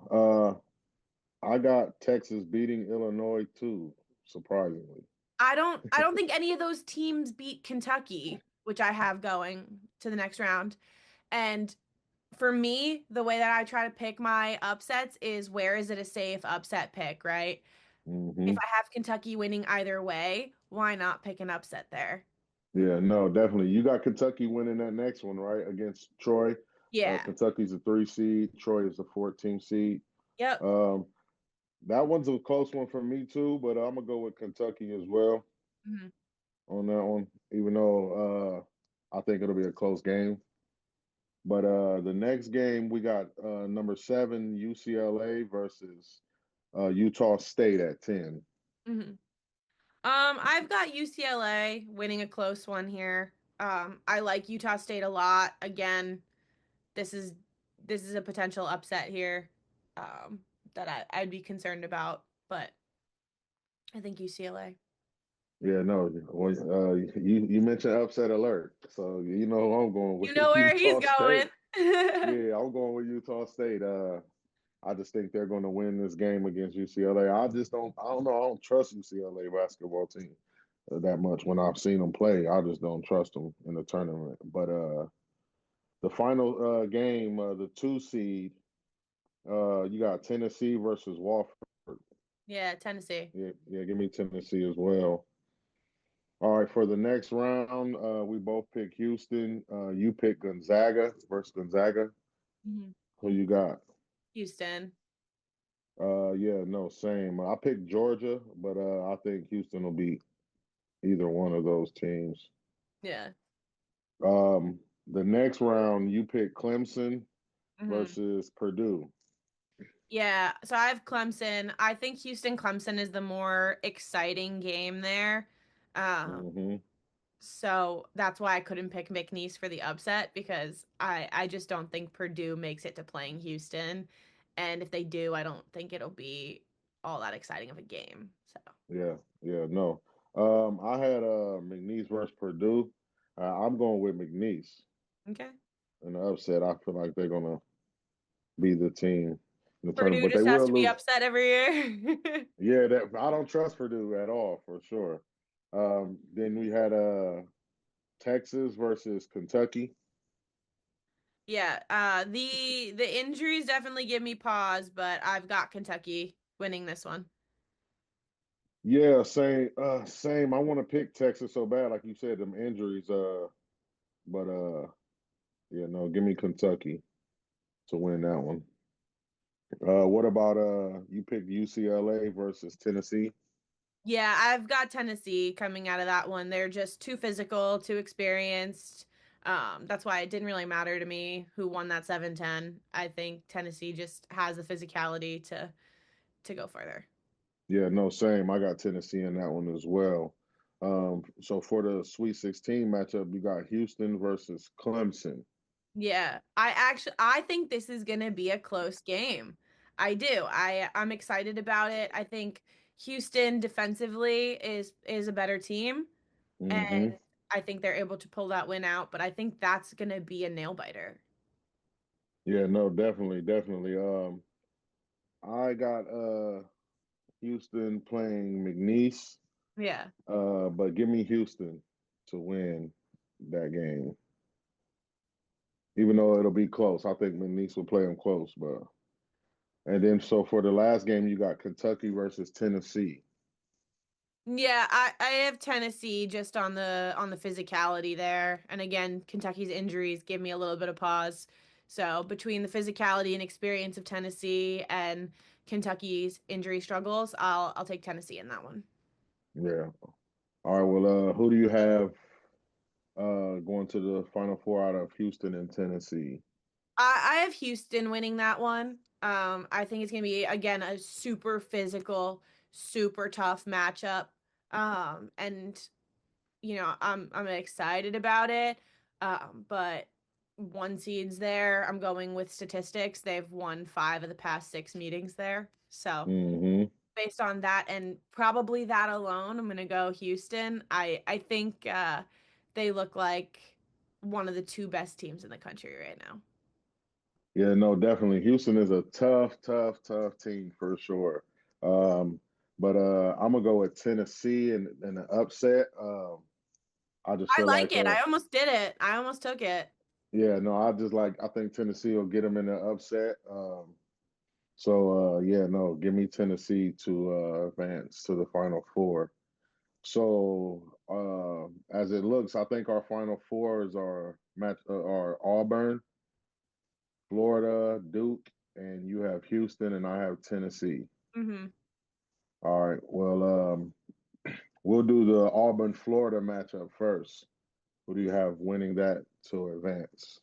I got Texas beating Illinois too, surprisingly. I don't think any of those teams beat Kentucky, which I have going to the next round. And for me, the way that I try to pick my upsets is where is it a safe upset pick, right? If Hmm I have Kentucky winning either way, why not pick an upset there? Yeah, no, definitely. You got Kentucky winning that next one, right? Against Troy. Yeah. Kentucky's a 3 seed. Troy is a 14 seed. Yep. Um, that one's a close one for me too, but I'm gonna go with Kentucky as well Mhm. on that one, even though I think it'll be a close game. But the next game we got number 7 UCLA versus Utah State at 10. Mhm. I've got UCLA winning a close one here. I like Utah State a lot. Again, this is this is a potential upset here. That I'd be concerned about, but I think UCLA. Yeah, no. Well, you mentioned upset alert, so you know who I'm going You with know where he's Utah State. going. Yeah, I'm going with Utah State. I just think they're going to win this game against UCLA. I just don't. I don't know. I don't trust UCLA basketball team that much. When I've seen them play, I just don't trust them in the tournament. But the final game, the 2 seed, you got Tennessee versus Wofford. Yeah, Tennessee. Yeah, yeah. Give me Tennessee as well. All right, for the next round, we both pick Houston. You pick Gonzaga versus Gonzaga. Mhm. Who you got? Houston. Yeah, no, same. I picked Georgia, but I think Houston will beat either one of those teams. Yeah. The next round, you pick Clemson hmm versus Purdue. Yeah, so I have Clemson. I think Houston Clemson is the more exciting game there. Um, Hmm so that's why I couldn't pick McNeese for the upset because I just don't think Purdue makes it to playing Houston. And if they do, I don't think it'll be all that exciting of a game. So, Yeah, yeah, no. I had McNeese versus Purdue. I'm going with McNeese okay. in the upset. I feel like they're gonna be the team in the tournament, Purdue but they just has will to be lose. upset every year. Yeah, that I don't trust Purdue at all for sure. Then we had Texas versus Kentucky. Yeah, the injuries definitely give me pause, but I've got Kentucky winning this one. Yeah, same. Same. I want to pick Texas so bad, like you said, them injuries. But Yeah, no, give me Kentucky to win that one. What about you picked UCLA versus Tennessee? Yeah, I've got Tennessee coming out of that one. They're just too physical, too experienced. That's why it didn't really matter to me who won that 7-10. I think Tennessee just has the physicality to go further. Yeah, no, same. I got Tennessee in that one as well. So for the Sweet 16 matchup, you got Houston versus Clemson. Yeah, I think this is going to be a close game. I do. I'm excited about it. I think Houston defensively is a better team, and Hmm. I think they're able to pull that win out, but I think that's going to be a nail biter. Yeah, no, definitely, definitely. I got Houston playing McNeese, Yeah. but give me Houston to win that game. Even though it'll be close, I think McNeese will play them close. But and then so for the last game, you got Kentucky versus Tennessee. Yeah, I have Tennessee just on the physicality there. And again, Kentucky's injuries give me a little bit of pause. So between the physicality and experience of Tennessee and Kentucky's injury struggles, I'll take Tennessee in that one. Yeah. All right. Well, who do you have going to the Final Four out of Houston and Tennessee? I have Houston winning that one. I think it's gonna be again a super physical, super tough matchup. And I'm excited about it. But one seed's there. I'm going with statistics. They've won 5 of the past 6 meetings there. So Hmm. based on that and probably that alone, I'm gonna go Houston. I think they look like one of the 2 best teams in the country right now. Yeah, no, definitely. Houston is a tough, tough, tough team for sure. Um, but I'm gonna go with Tennessee and an upset. I just I feel like like it. I almost did it. I almost took it. yeah, no, I think Tennessee will get them in the upset. So yeah, no, give me Tennessee to advance to the Final Four. So as it looks, I think our Final Fours are Auburn, Florida, Duke, and you have Houston, and I have Tennessee. Hmm. All right. Well, we'll do the Auburn Florida matchup first. Who do you have winning that to advance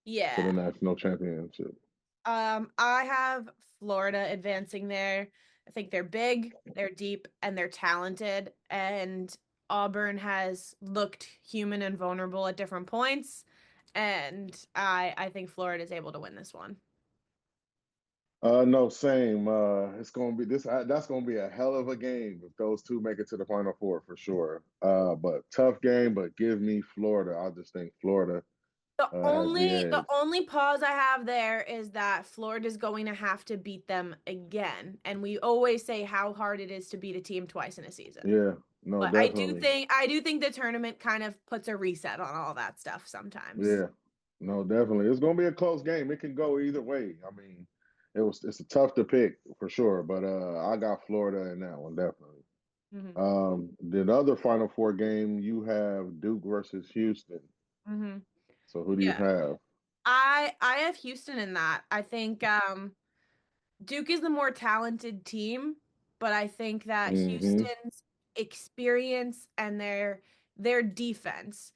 to Yeah. the national championship? I have Florida advancing there. I think they're big, they're deep, and they're talented. And Auburn has looked human and vulnerable at different points. And I think Florida is able to win this one. No, same. It's gonna be this. That's gonna be a hell of a game if those two make it to the Final Four for sure. But tough game. But give me Florida. I just think Florida has the The edge. only pause I have there is that Florida's going to have to beat them again. And we always say how hard it is to beat a team twice in a season. Yeah. No, But definitely. I do think the tournament kind of puts a reset on all that stuff sometimes. Yeah. No, definitely. It's gonna be a close game. It can go either way. I mean, it's a tough to pick for sure. But I got Florida in that one definitely. Hmm. The other Final Four game you have Duke versus Houston. Hmm. So who do you Yeah. have? I have Houston in that. I think Duke is the more talented team, but I think that Hmm. Houston's experience and their defense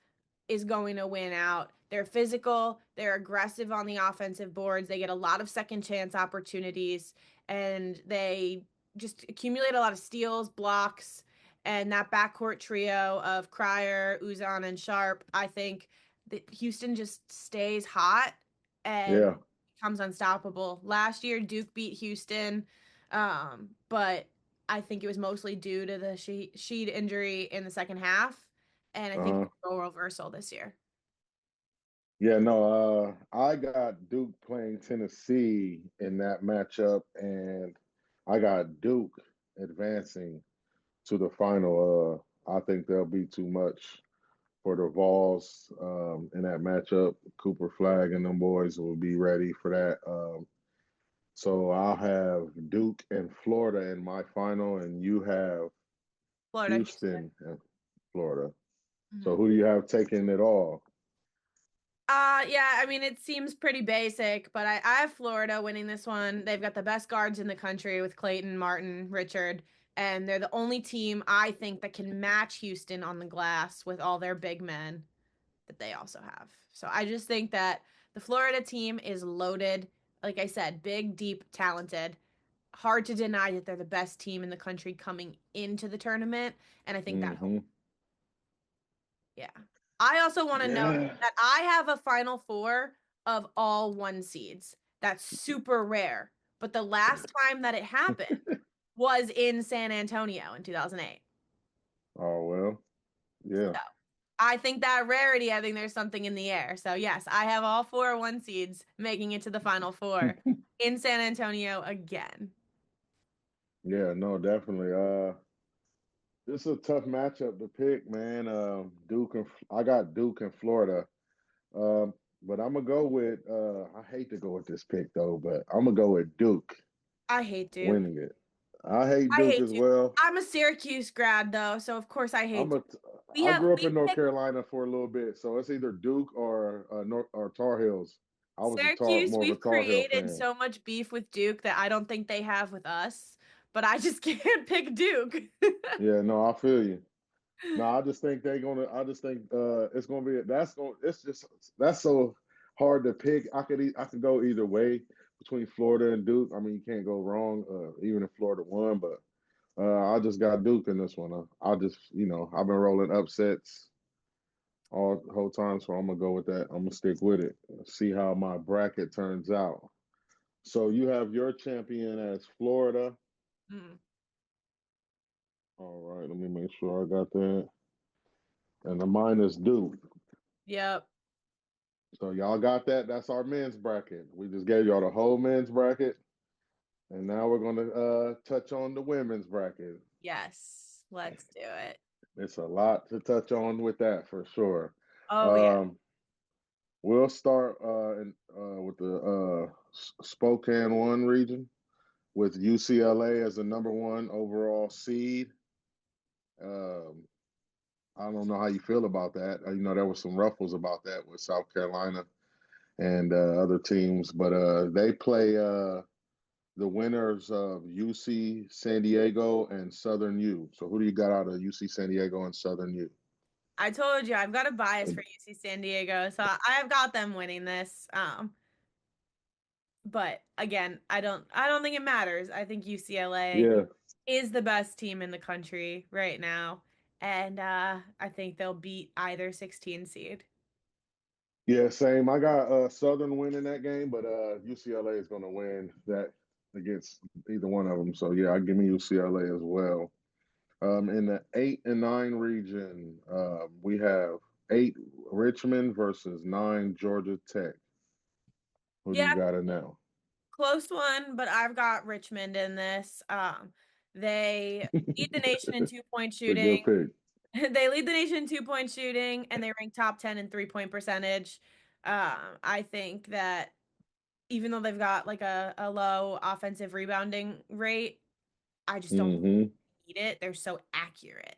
is going to win out. They're physical, they're aggressive on the offensive boards, they get a lot of second chance opportunities, and they just accumulate a lot of steals, blocks, and that backcourt trio of Cryer, Uzan, and Sharp. I think that Houston just stays hot and Yeah. becomes unstoppable. Last year, Duke beat Houston, but I think it was mostly due to the Sheed injury in the second half, and I think Uh-huh. it's a role reversal this year. Yeah, no, I got Duke playing Tennessee in that matchup, and I got Duke advancing to the final. I think there'll be too much for the Vols in that matchup. Cooper Flag and them boys will be ready for that. So I'll have Duke and Florida in my final, and you have Florida, Houston. Houston and Florida. So Mhm. who do you have taking it all? Yeah, I mean, it seems pretty basic, but I have Florida winning this one. They've got the best guards in the country with Clayton, Martin, Richard, and they're the only team I think that can match Houston on the glass with all their big men that they also have. So I just think that the Florida team is loaded. Like I said, big, deep, talented. Hard to deny that they're the best team in the country coming into the tournament, and I think that Mm-hmm. yeah. I also want to note Yeah. that I have a Final Four of all one seeds. That's super rare. But the last time that it happened was in San Antonio in 2008. Oh well. Yeah. So I think that rarity, I think there's something in the air. So yes, I have all four one seeds making it to the Final Four in San Antonio again. Yeah, no, definitely. This is a tough matchup to pick, man. I got Duke and Florida. Um, but I'm gonna go with I hate to go with this pick though, but I'm gonna go with Duke I hate Duke. winning it. I hate I Duke hate as Duke. well. I'm a Syracuse grad though, so of course I hate I'm Duke. a I grew up We in North picked Carolina for a little bit, so it's either Duke or North or Tar Heels. I was Syracuse, more of a we've Tar Heel created fan. so much beef with Duke that I don't think they have with us, but I just can't pick Duke. Yeah, no, I feel you. No, I just think they're gonna. I just think it's gonna be. That's going. It's just that's so hard to pick. I could go either way between Florida and Duke. I mean, you can't go wrong. Even if Florida won, but I just got Duke in this one. I just I've been rolling upsets all the whole time, so I'm gonna go with that. I'm gonna stick with it. See how my bracket turns out. So you have your champion as Florida. Mm, All right, let me make sure I got that. And the mine is Duke. yep. So y'all got that? That's our men's bracket. We just gave y'all the whole men's bracket, and now we're gonna touch on the women's bracket. Yes. Let's do it. It's a lot to touch on with that for sure. Oh yeah. Um, we'll start with the Spokane one region with UCLA as the number one overall seed. Um, I don't know how you feel about that. There was some ruffles about that with South Carolina and other teams, but they play the winners of UC San Diego and Southern U. So who do you got out of UC San Diego and Southern U? I told you I've got a bias for UC San Diego, so I've got them winning this. But again, I don't think it matters. I think UCLA Yeah, is the best team in the country right now, and I think they'll beat either 16 seed. yeah, same. I got Southern winning that game, but UCLA is going to win that against either one of them. So yeah, I give me UCLA as well. In the 8 and 9 region, we have 8 Richmond versus 9 Georgia Tech. Who do you Yeah, got in now? close one, but I've got Richmond in this. They lead the nation in 2-point It's a good shooting. pick. They lead the nation in 2-point shooting, and they rank top 10 in 3-point percentage. I think that even though they've got like a low offensive rebounding rate, I just don't Hmm. need it. They're so accurate.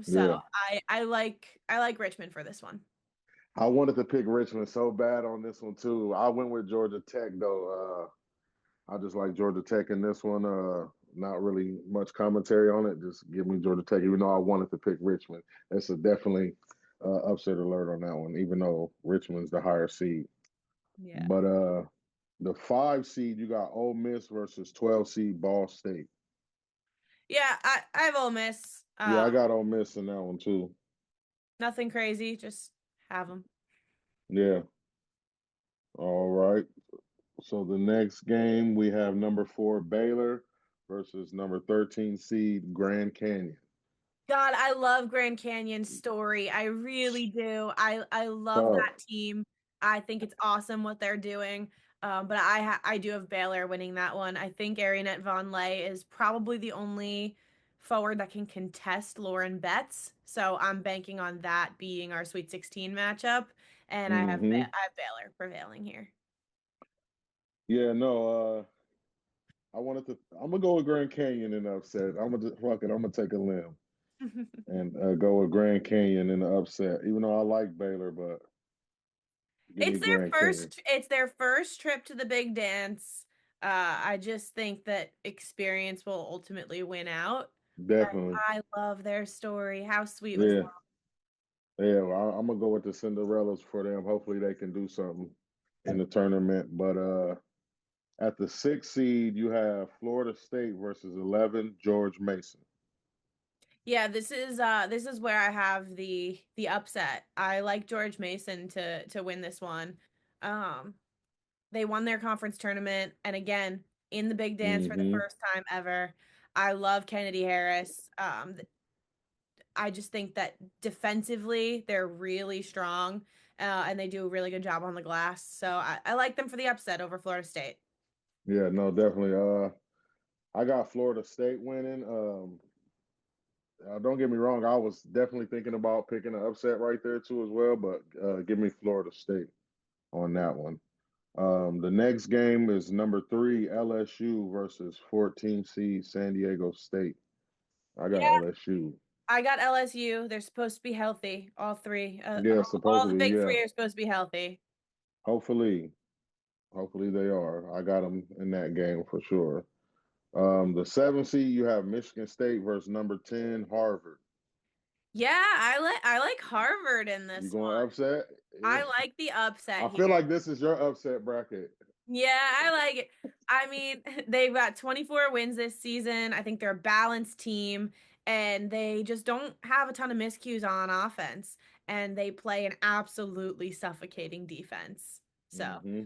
So Yeah. I like Richmond for this one. I wanted to pick Richmond so bad on this one too. I went with Georgia Tech though. I just like Georgia Tech in this one. Not really much commentary on it. Just give me Georgia Tech, even though I wanted to pick Richmond. That's a definitely upset alert on that one, even though Richmond's the higher seed. Yeah. But the 5 seed, you got Ole Miss versus 12 seed Ball State. Yeah, I have Ole Miss. Yeah, I got Ole Miss in that one too. Nothing crazy, just have them. Yeah. All right. So the next game we have number 4 Baylor versus number 13 seed Grand Canyon. God, I love Grand Canyon's story. I really do. I love Tough. that team. I think it's awesome what they're doing. But I do have Baylor winning that one. I think Arianet Von Lay is probably the only forward that can contest Lauren Betts. So I'm banking on that being our Sweet 16 matchup, and Hmm. I have Baylor prevailing here. Yeah, no, I wanted to I'm gonna go with Grand Canyon in the upset. I'm gonna just fuck it, I'm gonna take a limb and go with Grand Canyon in the upset. Even though I like Baylor, but Give me Grand Canyon. It's their first trip to the big dance. I just think that experience will ultimately win out. And Definitely. I love their story. How sweet was Yeah. Yeah. Well, I'm gonna go with the Cinderellas for them. Hopefully they can do something in the tournament. But at the 6th seed, you have Florida State versus 11 George Mason. Yeah, this is where I have the upset. I like George Mason to win this one. Um they won their conference tournament and again in the big dance for the Mm-hmm. first time ever. I love Kennedy Harris. I just think that defensively they're really strong and they do a really good job on the glass. So I like them for the upset over Florida State. Yeah, no, definitely. I got Florida State winning. Don't get me wrong, I was definitely thinking about picking an upset right there too as well, but give me Florida State on that one. The next game is number 3 LSU versus 14 seed San Diego State. I got Yeah, LSU. I got LSU. They're supposed to be healthy. All three. Yeah, All the supposedly, big yeah. three are supposed to be healthy. Hopefully, hopefully they are. I got them in that game for sure. The 7th seed, you have Michigan State versus number 10 Harvard. Yeah, I like Harvard in You this going one. upset? I Yeah. like the upset I here. feel like this is your upset bracket. Yeah, I like it. I mean, they've got 24 wins this season. I think they're a balanced team and they just don't have a ton of miscues on offense and they play an absolutely suffocating defense. So, Hmm.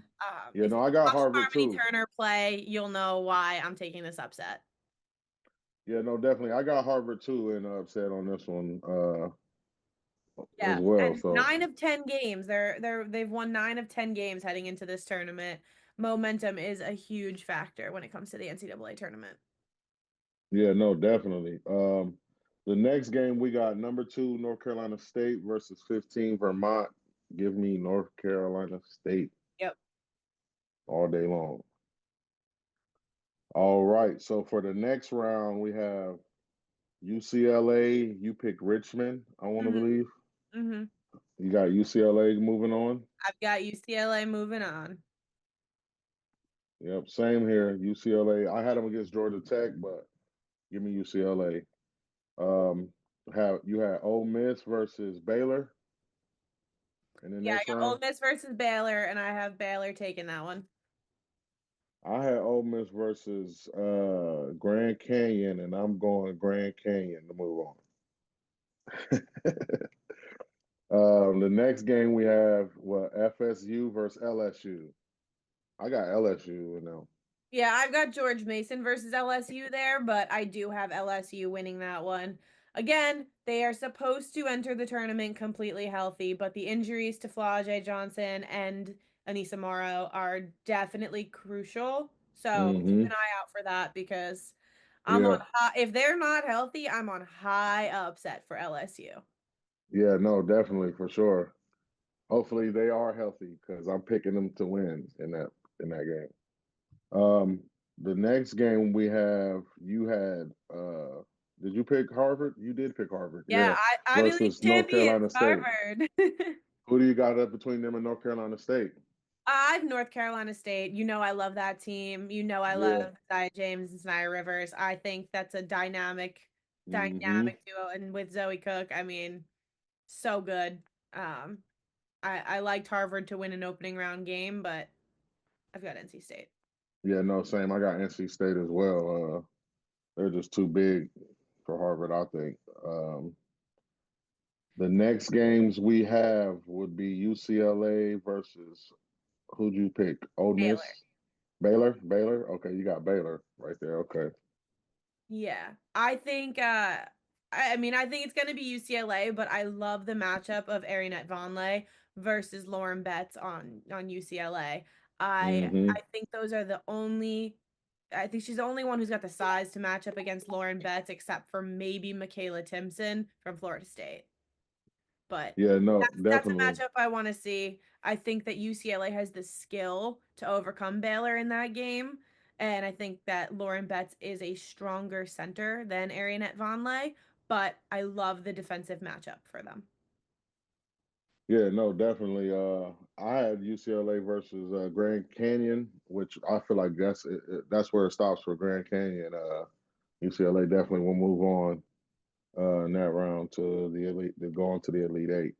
Yeah, if no, you I got watch Harvard Harmony too. Turner play, you'll know why I'm taking this upset. Yeah, no, definitely. I got Harvard too and upset on this one as Yeah, well. and So 9 of 10 games. They've won 9 of 10 games heading into this tournament. Momentum is a huge factor when it comes to the NCAA tournament. yeah, no, definitely. The next game we got number 2 North Carolina State versus 15 Vermont. Give me North Carolina State Yep. all day long. All right. So for the next round, we have UCLA. You pick Richmond, I want to hmm believe. hmm You got UCLA moving on. I've got UCLA moving on. Yep, same here. UCLA. I had them against Georgia Tech, but give me UCLA. Um, have you had Ole Miss versus Baylor in the Yeah, I next got Ole round? Miss versus Baylor, and I have Baylor taking that one. I had Ole Miss versus Grand Canyon, and I'm going Grand Canyon to move on. The next game we have what FSU versus LSU. I got LSU now. Yeah, I've got George Mason versus LSU there, but I do have LSU winning that one. Again, they are supposed to enter the tournament completely healthy, but the injuries to Flau'jae Johnson and Anissa Morrow are definitely crucial. So keep an Hmm. eye out for that because I'm on Yeah, high, if they're not healthy, I'm on high upset for LSU. yeah, no, definitely for sure. Hopefully they are healthy because I'm picking them to win in that game. The next game we have, you had did you pick Harvard? You did pick Harvard, Yeah, yeah. Ivy League Versus North champions, Carolina State. Harvard. Who do you got up between them and North Carolina State? I have North Carolina State. You know I love that team. You know I Yeah. love Zaya James and Snia Rivers. I think that's a Hmm. dynamic duo. And with Zoe Cook, I mean, so good. Um, I liked Harvard to win an opening round game, but I've got NC State. Yeah, no, same. I got NC State as well. They're just too big for Harvard, I think. The next games we have would be UCLA versus who'd you pick? Ole Baylor. Miss? Baylor? Baylor? Okay, you got Baylor right there. Okay. Yeah. I mean I think it's gonna be UCLA, but I love the matchup of Arianette Vonleh versus Lauren Betts on UCLA. Hmm. I think those are the only I think she's the only one who's got the size to match up against Lauren Betts, except for maybe Michaela Timpson from Florida State. But Yeah, no, that's a definitely. matchup I want to see. I think that UCLA has the skill to overcome Baylor in that game. And I think that Lauren Betts is a stronger center than Arianette Vonleh, but I love the defensive matchup for them. Yeah, no, definitely. I had UCLA versus Grand Canyon, which I feel like that's where it stops for Grand Canyon. UCLA definitely will move on in that round to the elite, to go on to the Elite Eight.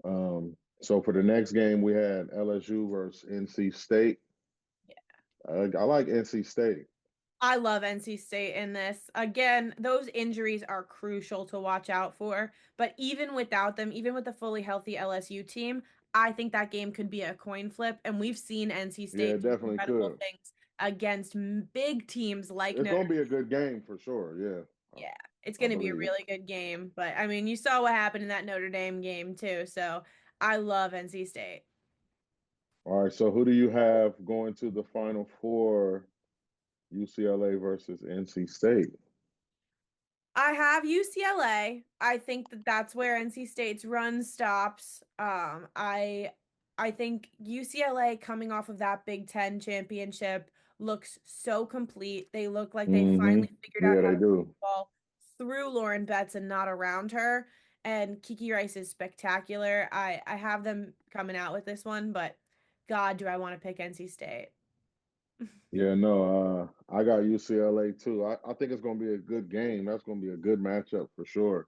Mhm. So for the next game, we had LSU versus NC State. I like NC State. I love NC State in this. Again, those injuries are crucial to watch out for. But even without them, even with a fully healthy LSU team, I think that game could be a coin flip. And we've seen NC Yeah, State it do definitely incredible could. things against big teams like It's Notre gonna be a Dame. good game for sure. Yeah, Yeah, it's I going to be a believe. really good game. But I mean, you saw what happened in that Notre Dame game too. So I love NC State. All right, so who do you have going to the Final Four? UCLA versus NC State. I have UCLA. I think that that's where NC State's run stops. I think UCLA coming off of that Big Ten championship looks so complete. They look like they Mm-hmm. finally figured out Yeah, how they to do. ball through Lauren Betts and not around her. And Kiki Rice is spectacular. I have them coming out with this one, but God, do I want to pick NC State? Yeah, no, I got UCLA too. I think it's gonna be a good game. That's gonna be a good matchup for sure.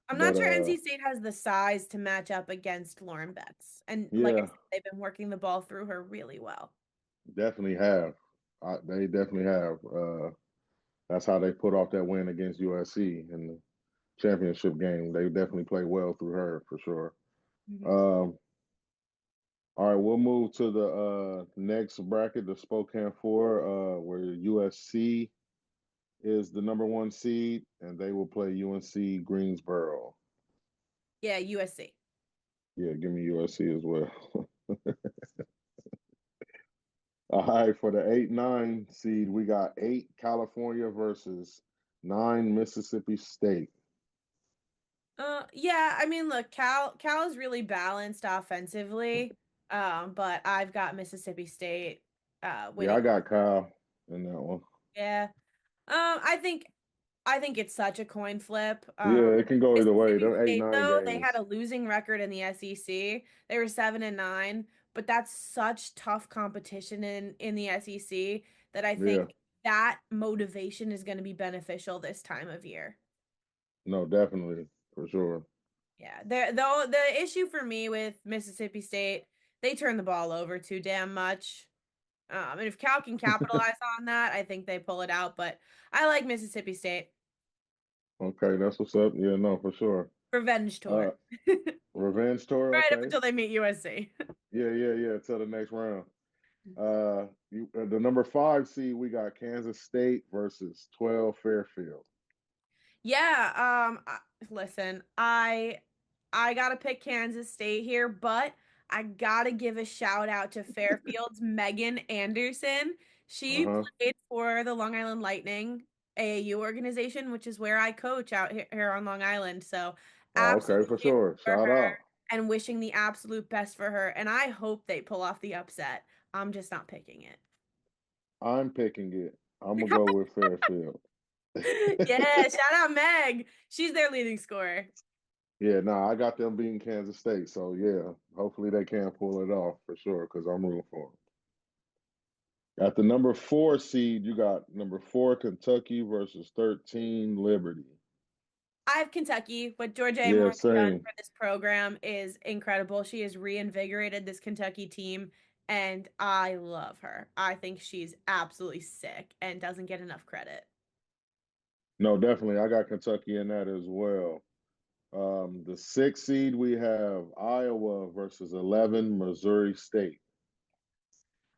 I'm not But sure NC State has the size to match up against Lauren Betts. And like I yeah, said, they've been working the ball through her really well. definitely have. They definitely have. That's how they put off that win against USC in the championship game. They definitely play well through her for sure. Mhm. Um, all right, we'll move to the next bracket, the Spokane Four, where USC is the number one seed, and they will play UNC Greensboro. Yeah, USC. Yeah, give me USC as well. All right, for the 8-9 seed, we got 8 California versus 9 Mississippi State. Yeah, I mean, look, Cal is really balanced offensively. But I've got Mississippi State Yeah, I winning. got Kyle in that one. Yeah. I think it's such a coin flip. Yeah, it can go either way. Mississippi They're eight State nine though, they had games. a losing record in the SEC. They were 7-9, but that's such tough competition in the SEC that I Yeah, think that motivation is going to be beneficial this time of year. no, definitely for sure. Yeah, though the issue for me with Mississippi State, they turn the ball over too damn much. And if Cal can capitalize on that, I think they pull it out. But I like Mississippi State. Okay, that's what's up. Yeah, no, for sure. Revenge tour. Uh, Revenge tour. Right up Okay. until they meet USC. Yeah, yeah, yeah. Till the next round. The number 5 seed, we got Kansas State versus 12 Fairfield. Yeah, listen, I gotta pick Kansas State here, but I gotta give a shout out to Fairfield's Megan Anderson. She Uh-huh. played for the Long Island Lightning AAU organization, which is where I coach out here on Long Island. So Oh, okay, absolutely for rooting sure. for Shout her out. and wishing the absolute best for her. And I hope they pull off the upset. I'm just not picking it. I'm picking it. I'm gonna go with Fairfield. Yeah, shout out Meg. She's their leading scorer. Yeah, no, I got them beating Kansas State. So yeah, hopefully they can pull it off for sure because I'm rooting for them. At the number 4 seed, you got number 4 Kentucky versus 13 Liberty. I have Kentucky. What Georgia Amore Yeah, has done same. for this program is incredible. She has reinvigorated this Kentucky team, and I love her. I think she's absolutely sick and doesn't get enough credit. No, definitely. I got Kentucky in that as well. The 6 seed, we have Iowa versus 11 Missouri State.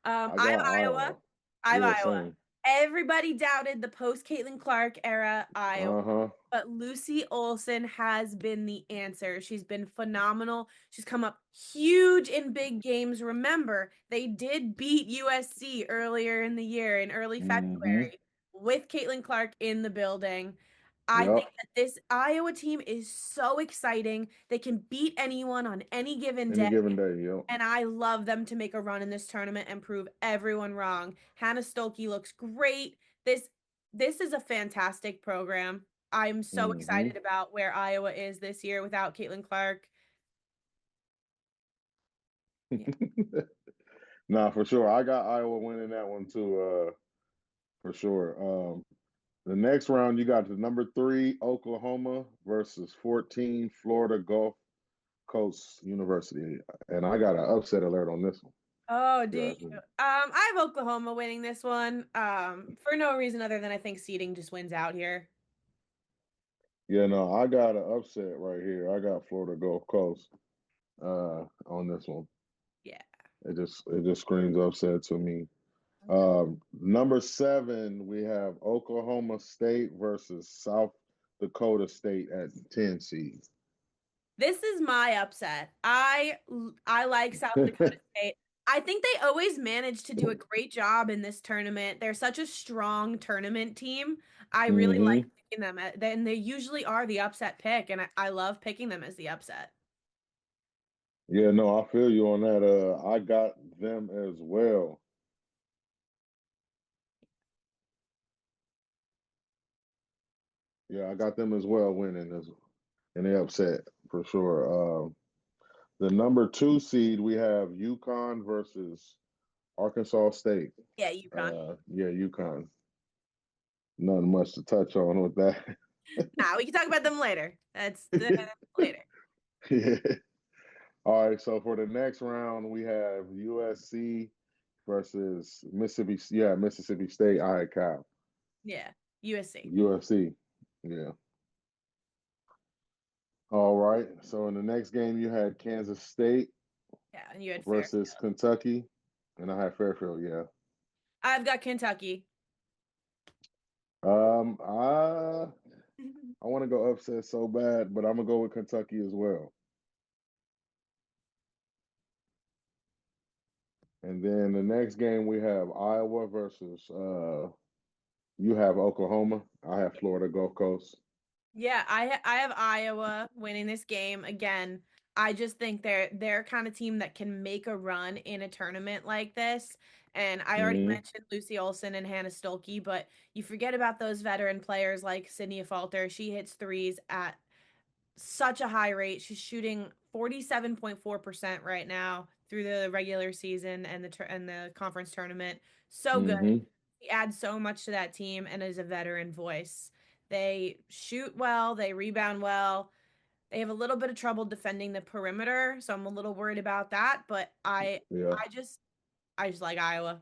I I have got Iowa. Iowa. I have Yeah, Iowa. same. Everybody doubted the post Caitlin Clark era Iowa, Uh-huh. but Lucy Olson has been the answer. She's been phenomenal. She's come up huge in big games. Remember, they did beat USC earlier in the year in early Mm-hmm. February with Caitlin Clark in the building. I think Yep. that this Iowa team is so exciting. They can beat anyone on any given Any day. given day. Yep. And I love them to make a run in this tournament and prove everyone wrong. Hannah Stolke looks great. This is a fantastic program. I'm so Mm-hmm. excited about where Iowa is this year without Caitlin Clark. Yeah. Nah, for sure. I got Iowa winning that one too. For sure. The next round, you got the number 3 Oklahoma versus 14 Florida Gulf Coast University, and I got an upset alert on this one. Oh, do you? Yeah, I have Oklahoma winning this one. For no reason other than I think seeding just wins out here. yeah. No, I got an upset right here. I got Florida Gulf Coast on this one. Yeah. It just screams upset to me. Okay. Number 7, we have Oklahoma State versus South Dakota State at 10 seed. This is my upset. I like South Dakota State. I think they always manage to do a great job in this tournament. They're such a strong tournament team. I really like Hmm. picking them, and they usually are the upset pick, and I love picking them as the upset. Yeah, no, I feel you on that. I got them as well. Yeah, I got them as well winning as and they upset for sure. The number 2 seed we have UConn versus Arkansas State. Yeah, UConn. Yeah, UConn. Nothing much to touch on with that. Nah, we can talk about them later. That's later. Yeah. All right, so for the next round, we have USC versus Mississippi. Yeah, Mississippi State. All right, Kyle. Yeah, USC. USC. Yeah. All right. So in the next game, you had Kansas State Yeah, and you had versus Fairfield. Kentucky, and I had Fairfield. Yeah. I've got Kentucky. Um, I I want to go upset so bad, but I'm gonna go with Kentucky as well. And then the next game we have Iowa versus you have Oklahoma. I have Florida Gulf Coast. Yeah, I have Iowa winning this game again. I just think they're kind of team that can make a run in a tournament like this. And I already Hmm. mentioned Lucy Olson and Hannah Stolke, but you forget about those veteran players like Sydney Falter. She hits threes at such a high rate. She's shooting 47.4% right now through the regular season and the conference tournament. So good. Hmm. He adds so much to that team and is a veteran voice. They shoot well, they rebound well. They have a little bit of trouble defending the perimeter, so I'm a little worried about that, but Yeah. I just like Iowa.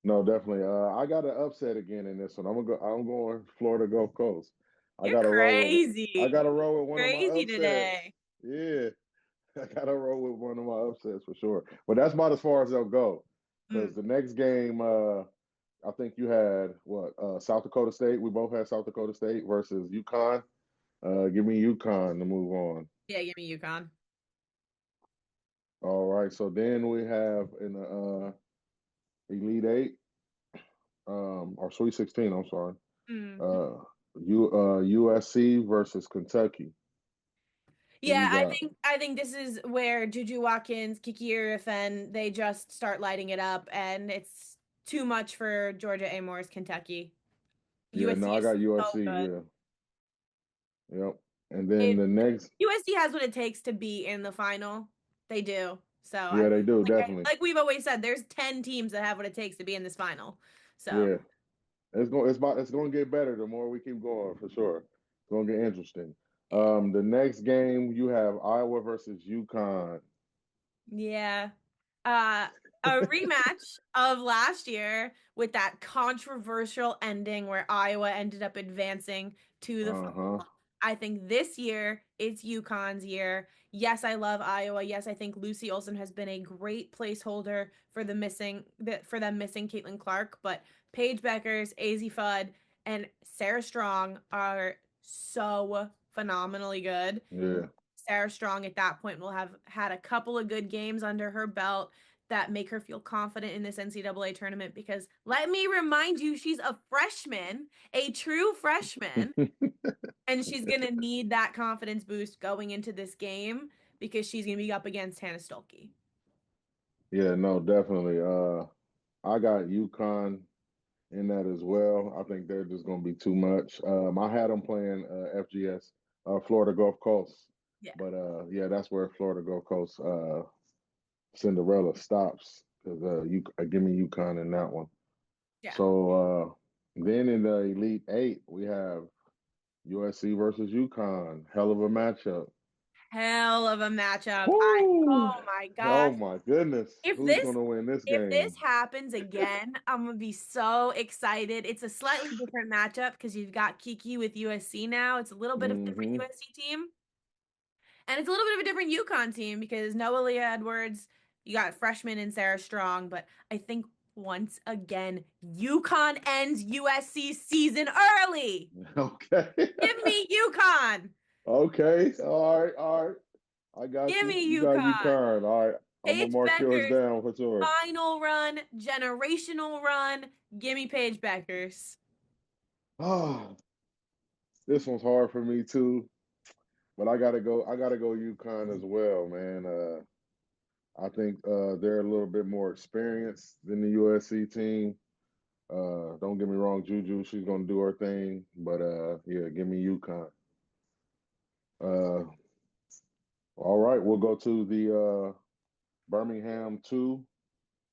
No, definitely. I got an upset again in this one. I'm going Florida Gulf Coast. I You're got to roll with. I got crazy. to roll with one of my Crazy upsets. today. Yeah, I got to roll with one of my upsets for sure. But that's about as far as they'll go. Because Mm. the next game, I think you had what South Dakota State. We both had South Dakota State versus UConn. Give me UConn to move on. Yeah, give me UConn. All right. So then we have in the Elite Eight, or Sweet 16. I'm sorry. Mhm. Uh, USC versus Kentucky. Who Yeah, you got? I think this is where Juju Watkins, Kiki Irifen, they just start lighting it up, and it's too much for Georgia Amore's Kentucky. Yeah, USC no, I is got so USC. good. Yeah, yep. And then It the next, USC has what it takes to be in the final. They do. So yeah, they do definitely. like we've always said, there's 10 teams that have what it takes to be in this final. So Yeah, it's going to get better the more we keep going for sure. It's going to get interesting. yeah. The next game you have Iowa versus UConn. Yeah. Uh, a rematch of last year with that controversial ending where Iowa ended up advancing to the Uh-huh. final. I think this year it's UConn's year. Yes, I love Iowa. Yes, I think Lucy Olson has been a great placeholder for for them missing Caitlin Clark, but Paige Beckers, AZ Fudd, and Sarah Strong are so phenomenally good. Yeah. Sarah Strong at that point will have had a couple of good games under her belt that make her feel confident in this NCAA tournament because let me remind you, she's a freshman, a true freshman, and she's going to need that confidence boost going into this game because she's going to be up against Hannah Stolke. Yeah, no, definitely. I got UConn in that as well. I think they're just going to be too much. I had them playing FGS, Florida Gulf Coast, Yeah. but yeah, that's where Florida Gulf Coast Cinderella stops because you give me UConn in that one. Yeah. So then in the Elite Eight, we have USC versus UConn. Hell of a matchup. Hell of a matchup. Whoo! Oh my Oh gosh. my goodness. If Who's this gonna win this if this game? happens again, I'm gonna be so excited. It's a slightly different matchup because you've got Kiki with USC now. It's a little bit of a different Mm-hmm. USC team. And it's a little bit of a different UConn team because Noah Leah Edwards, you got freshman and Sarah Strong, but I think once again, UConn ends USC season early. Okay. Give me UConn. Okay. All right. All right. I got Give you. me You got UConn. UConn. All right. I'm gonna Paige mark yours Beckers, down for sure. final run, generational run. Give me Paige Beckers. Oh, this one's hard for me too, but I gotta go. I gotta go UConn as well, man. I think they're a little bit more experienced than the USC team. Don't get me wrong, Juju, she's gonna do her thing, but yeah, give me UConn. Uh, all right, we'll go to the Birmingham 2,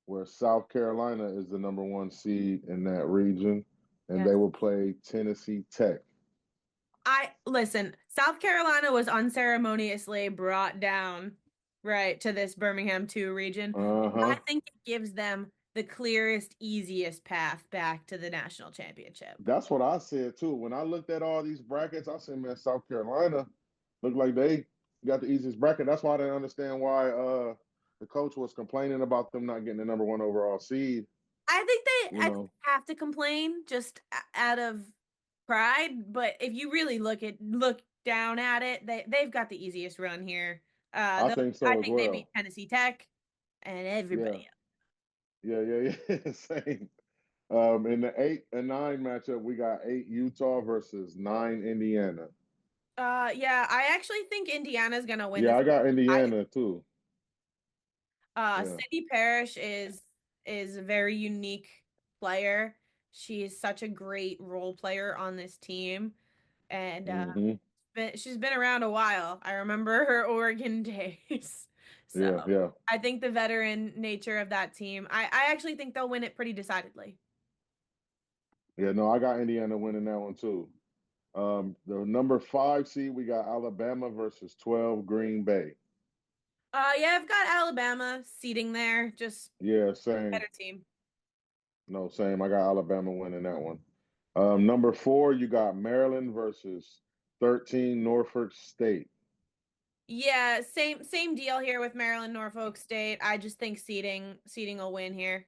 where South Carolina is the number one seed in that region, and Yes. they will play Tennessee Tech. I listen, South Carolina was unceremoniously brought down right to this Birmingham 2 region. I Uh-huh. think it gives them the clearest, easiest path back to the national championship. That's what I said too. When I looked at all these brackets, I said, man, South Carolina looked like they got the easiest bracket. That's why I didn't understand why the coach was complaining about them not getting the number one overall seed. You I think know, they have to complain just out of pride, but if you really look down at it, they've got the easiest run here. I Though think I so as think they beat well. Tennessee Tech and Yeah, everybody yeah. Same. In the 8 and 9 matchup, we got 8 Utah versus 9 Indiana. Yeah, I actually think Indiana's gonna win Yeah, this. I got I Indiana too. Yeah. Cindy Parrish is a very unique player. She is such a great role player on this team, and Hmm. she's been around a while. I remember her Oregon days, so Yeah, yeah. I think the veteran nature of that team. I actually think they'll win it pretty decidedly. Yeah, no, I got Indiana winning that one too. The number 5 seed, we got Alabama versus 12 Green Bay. Yeah, I've got Alabama seating there, just Yeah, same. better team. No, same. I got Alabama winning that one. Number 4, you got Maryland versus 13 Norfolk State. Yeah, same deal here with Maryland, Norfolk State. I just think seating will win here.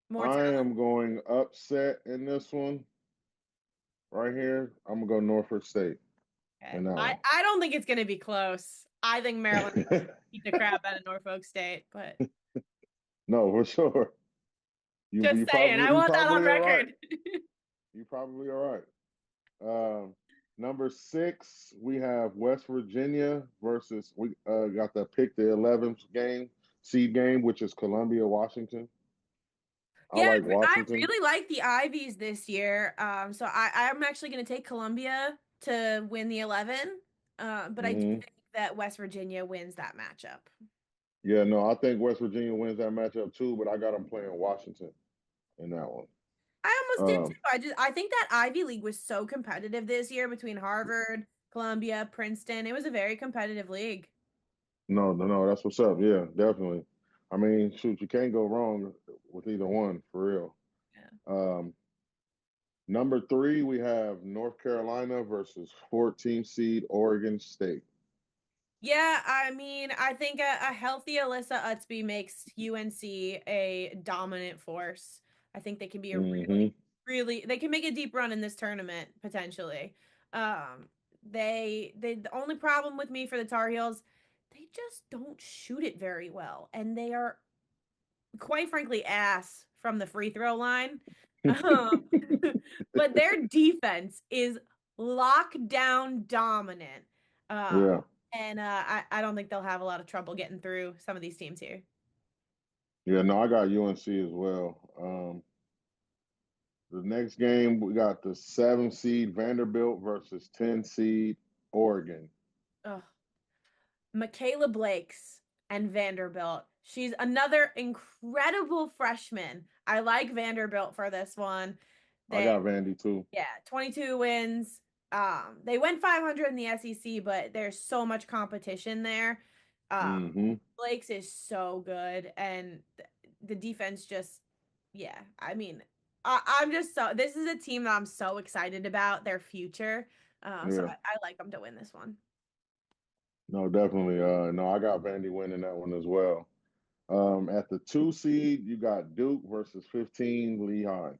More I talent. am going upset in this one right here. I'm gonna go Norfolk State Okay. in that I don't think it's gonna be close. I think Maryland one. beat the crap out of Norfolk State, but No, for sure. You just you saying, I probably you want that on probably are right. record. You probably are right. Number 6, we have West Virginia versus we got the pick the 11th game seed game, which is Columbia, Washington. I Yeah, like I Washington. really like the Ivies this year. So I'm actually gonna take Columbia to win the 11. But I do Hmm. think that West Virginia wins that matchup. Yeah, no, I think West Virginia wins that matchup too, but I got them playing Washington in that one. I almost did too. Um, I think that Ivy League was so competitive this year between Harvard, Columbia, Princeton. It was a very competitive league. no, that's what's up. Yeah, definitely. I mean, shoot, you can't go wrong with either one for real. Yeah. Um, Number 3, we have North Carolina versus 14 seed Oregon State. Yeah, I mean, I think a healthy Alyssa Utsby makes UNC a dominant force. I think they can be a Hmm. really they can make a deep run in this tournament potentially. Um, they the only problem with me for the Tar Heels, they just don't shoot it very well, and they are quite frankly ass from the free throw line. Um, but their defense is lockdown dominant. Um, Yeah, and I don't think they'll have a lot of trouble getting through some of these teams here. yeah, no, I got UNC as well. The next game, we got the 7 seed Vanderbilt versus 10 seed Oregon. Ugh. Michaela Blake's. and Vanderbilt. She's another incredible freshman. I like Vanderbilt for this one. I They got Vandy too. Yeah, 22 wins. They went 500 in the SEC, but there's so much competition there. Mm-hmm. Blake's is so good, and the defense just, yeah. I mean, I'm just so. This is a team that I'm so excited about their future. So Yeah. I like them to win this one. No, definitely. No, I got Vandy winning that one as well. At the 2 seed, you got Duke versus 15 Lehigh.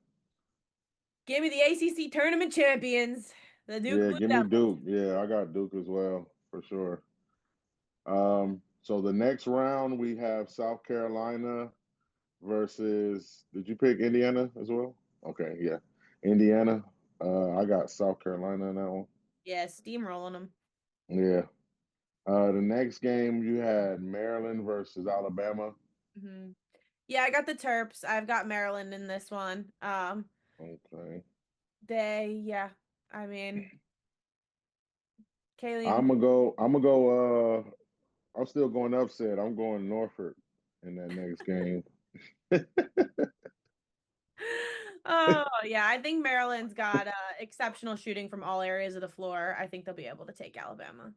Give me the ACC tournament champions, the Duke Yeah, Blue give me Devils. Duke. Yeah, I got Duke as well for sure. So the next round we have South Carolina versus. Did you pick Indiana as well? Okay, yeah, Indiana. I got South Carolina in that one. Yeah, steamrolling them. Yeah. The next game you had Maryland versus Alabama. Hmm. Yeah, I got the Terps. I've got Maryland in this one. Okay. Yeah. I mean, Kaylee. I'm gonna go. I'm gonna go. I'm still going upset. I'm going Norfolk in that next game. Oh, yeah. I think Maryland's got exceptional shooting from all areas of the floor. I think they'll be able to take Alabama.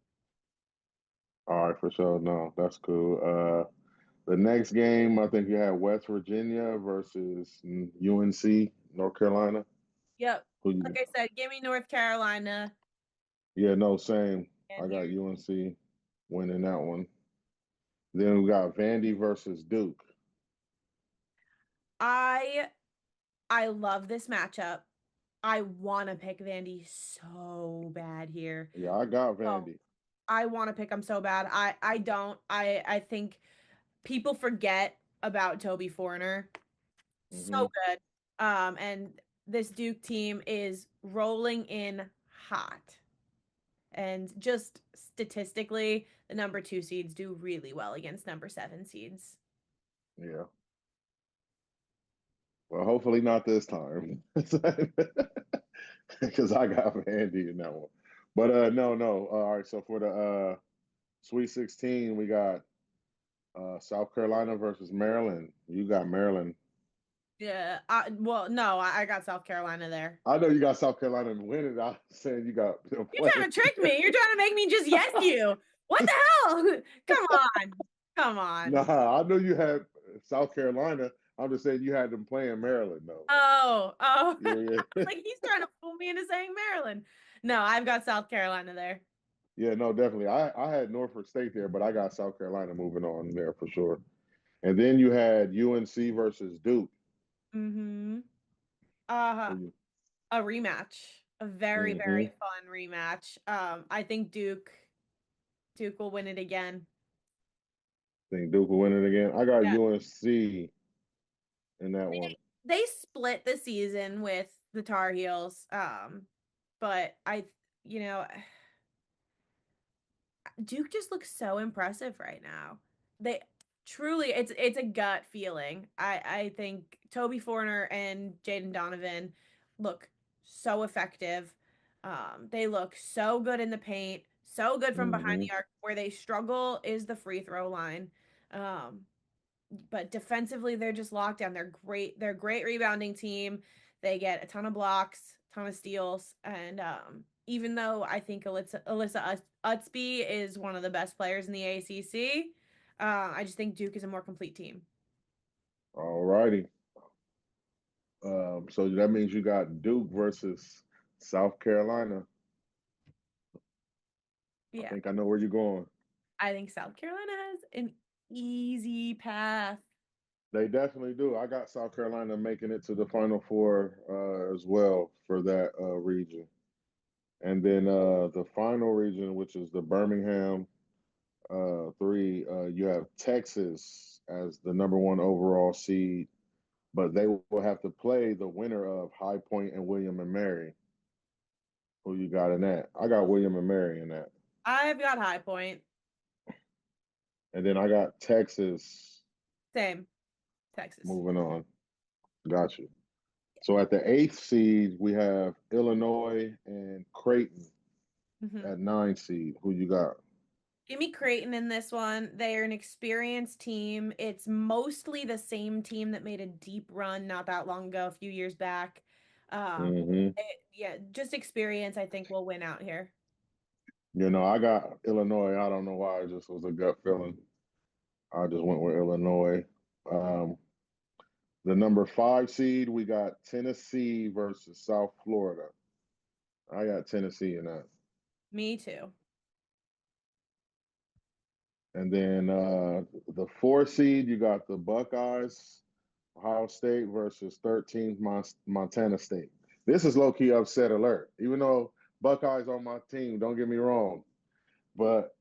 All right, for sure. No, that's cool. The next game, I think you had West Virginia versus UNC, North Carolina. Yep. Who Like you? I said, give me North Carolina. Yeah, no, same. And I here, got UNC winning that one. Then we got Vandy versus Duke. I I love this matchup. I want to pick Vandy so bad here. Yeah, I got Oh, Vandy. I want to pick them so bad. I don't. I think people forget about Toby Foreigner. Hmm. So good. And this Duke team is rolling in hot. And just statistically, the number 2 seeds do really well against number 7 seeds. Yeah. Well, hopefully not this time, because I got Vandy in that one. But no, no. All right. So for the Sweet 16, we got South Carolina versus Maryland. You got Maryland. Yeah. Well, no, I got South Carolina there. I know you got South Carolina winning. I'm saying you got them You're playing. trying to trick me. You're trying to make me just yes you. What the hell? Come on. Come on. Nah, I know you had South Carolina. I'm just saying you had them playing Maryland, though. Oh. I Yeah, was yeah. like, he's trying to fool me into saying Maryland. No, I've got South Carolina there. Yeah, no, definitely. I had Norfolk State there, but I got South Carolina moving on there for sure. And then you had UNC versus Duke. Mm-hmm. Uh, Who you? a rematch. A very, Mm-hmm. very fun rematch. I think Duke will win it again. Think Duke will win it again. I got Yeah. UNC in that one. They split the season with the Tar Heels. But you know, Duke just looks so impressive right now. They truly, it's a gut feeling. I think Toby Foreigner and Jaden Donovan look so effective. They look so good in the paint, so good from behind Mm-hmm. the arc. Where they struggle is the free throw line. Um, but defensively, they're just locked down. They're great. They're a great rebounding team. They get a ton of blocks, ton of steals, and even though I think Alyssa Utsby is one of the best players in the ACC, I just think Duke is a more complete team. All righty. So that means you got Duke versus South Carolina. I Yeah, think I know where you're going. I think South Carolina has an easy path. They definitely do. I got South Carolina making it to the Final Four as well for that region. And then the final region, which is the Birmingham three, you have Texas as the number one overall seed, but they will have to play the winner of High Point and William and Mary. Who you got in that? I got William and Mary in that. I've got High Point. And then I got Texas Same, Texas. moving on. Got you. So at the eighth seed, we have Illinois and Creighton Hmm. at 9 seed. Who you got? Give me Creighton in this one. They're an experienced team. It's mostly the same team that made a deep run not that long ago, a few years back. Hmm. Yeah, just experience, I think, will win out here. I got Illinois. I don't know why. It just was a gut feeling. I just went with Illinois. Um, the number 5 seed, we got Tennessee versus South Florida. I got Tennessee in that. Me too. And then the 4 seed, you got the Buckeyes, Ohio State versus 13th Montana State. This is low key upset alert. Even though Buckeyes on my team, don't get me wrong, but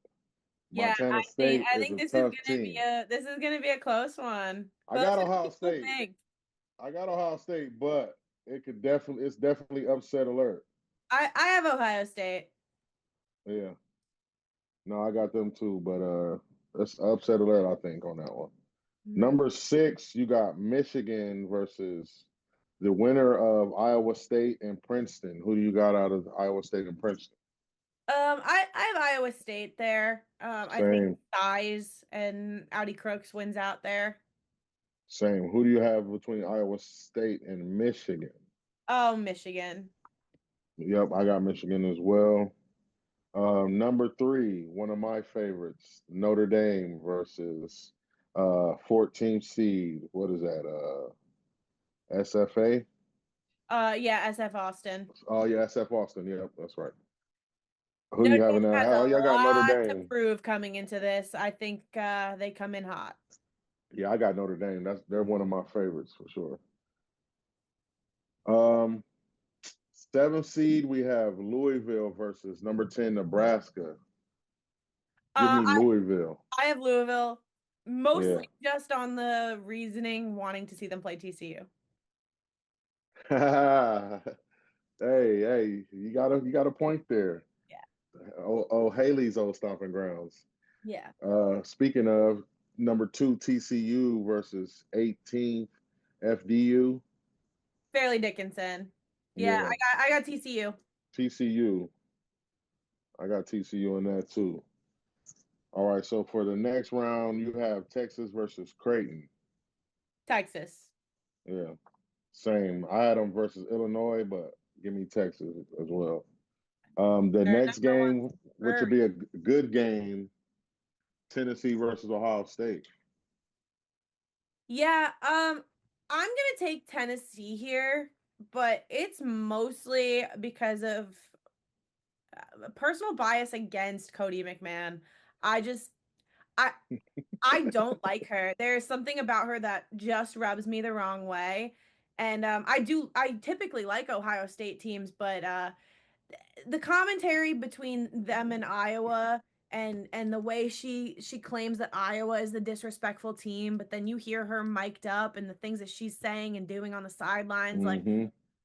Yeah, Montana think State I is think a tough team. this is gonna be a close one. I Closer got than Ohio people State. think. But it's definitely upset alert. I have Ohio State. Yeah, no, I got them too, but it's upset alert. I think on that one. Mhm. Number 6, you got Michigan versus the winner of Iowa State and Princeton. Who do you got out of Iowa State and Princeton? I have Iowa State there. I think Same, size and Audi Crooks wins out there. same. Who do you have between Iowa State and Michigan? Oh, Michigan. Yep, I got Michigan as well. Number 3, one of my favorites, Notre Dame versus 14th seed. What is that? SFA? Yeah, SF Austin. Oh yeah, SF Austin. Yep, that's right. Who Notre you having Dame there? has Oh, a yeah, I got Notre lot to Dame. prove coming into this. I think they come in hot. Yeah, I got Notre Dame. They're one of my favorites for sure. Um, 7th seed, we have Louisville versus number 10 Nebraska. Give Uh, me I Louisville. I have Louisville, Yeah. mostly just on the reasoning wanting to see them play TCU. Hey, you got a point there. Yeah, Oh, Haley's old stomping grounds. yeah. Speaking of number 2 TCU versus 18th FDU. Fairleigh Dickinson. Yeah, Yeah, I got TCU. TCU. I got TCU in that too. All right, so for the next round, you have Texas versus Creighton. Texas. Yeah, same. I had them versus Illinois, but give me Texas as well. The They're next number one game, which for a will be a good game, Tennessee versus Ohio State. Yeah, I'm gonna take Tennessee here, but it's mostly because of personal bias against Cody McMahon. I just I I don't like her. There's something about her that just rubs me the wrong way. And I typically like Ohio State teams, but the commentary between them and Iowa and the way she claims that Iowa is the disrespectful team, but then you hear her mic'd up and the things that she's saying and doing on the sidelines, like Hmm.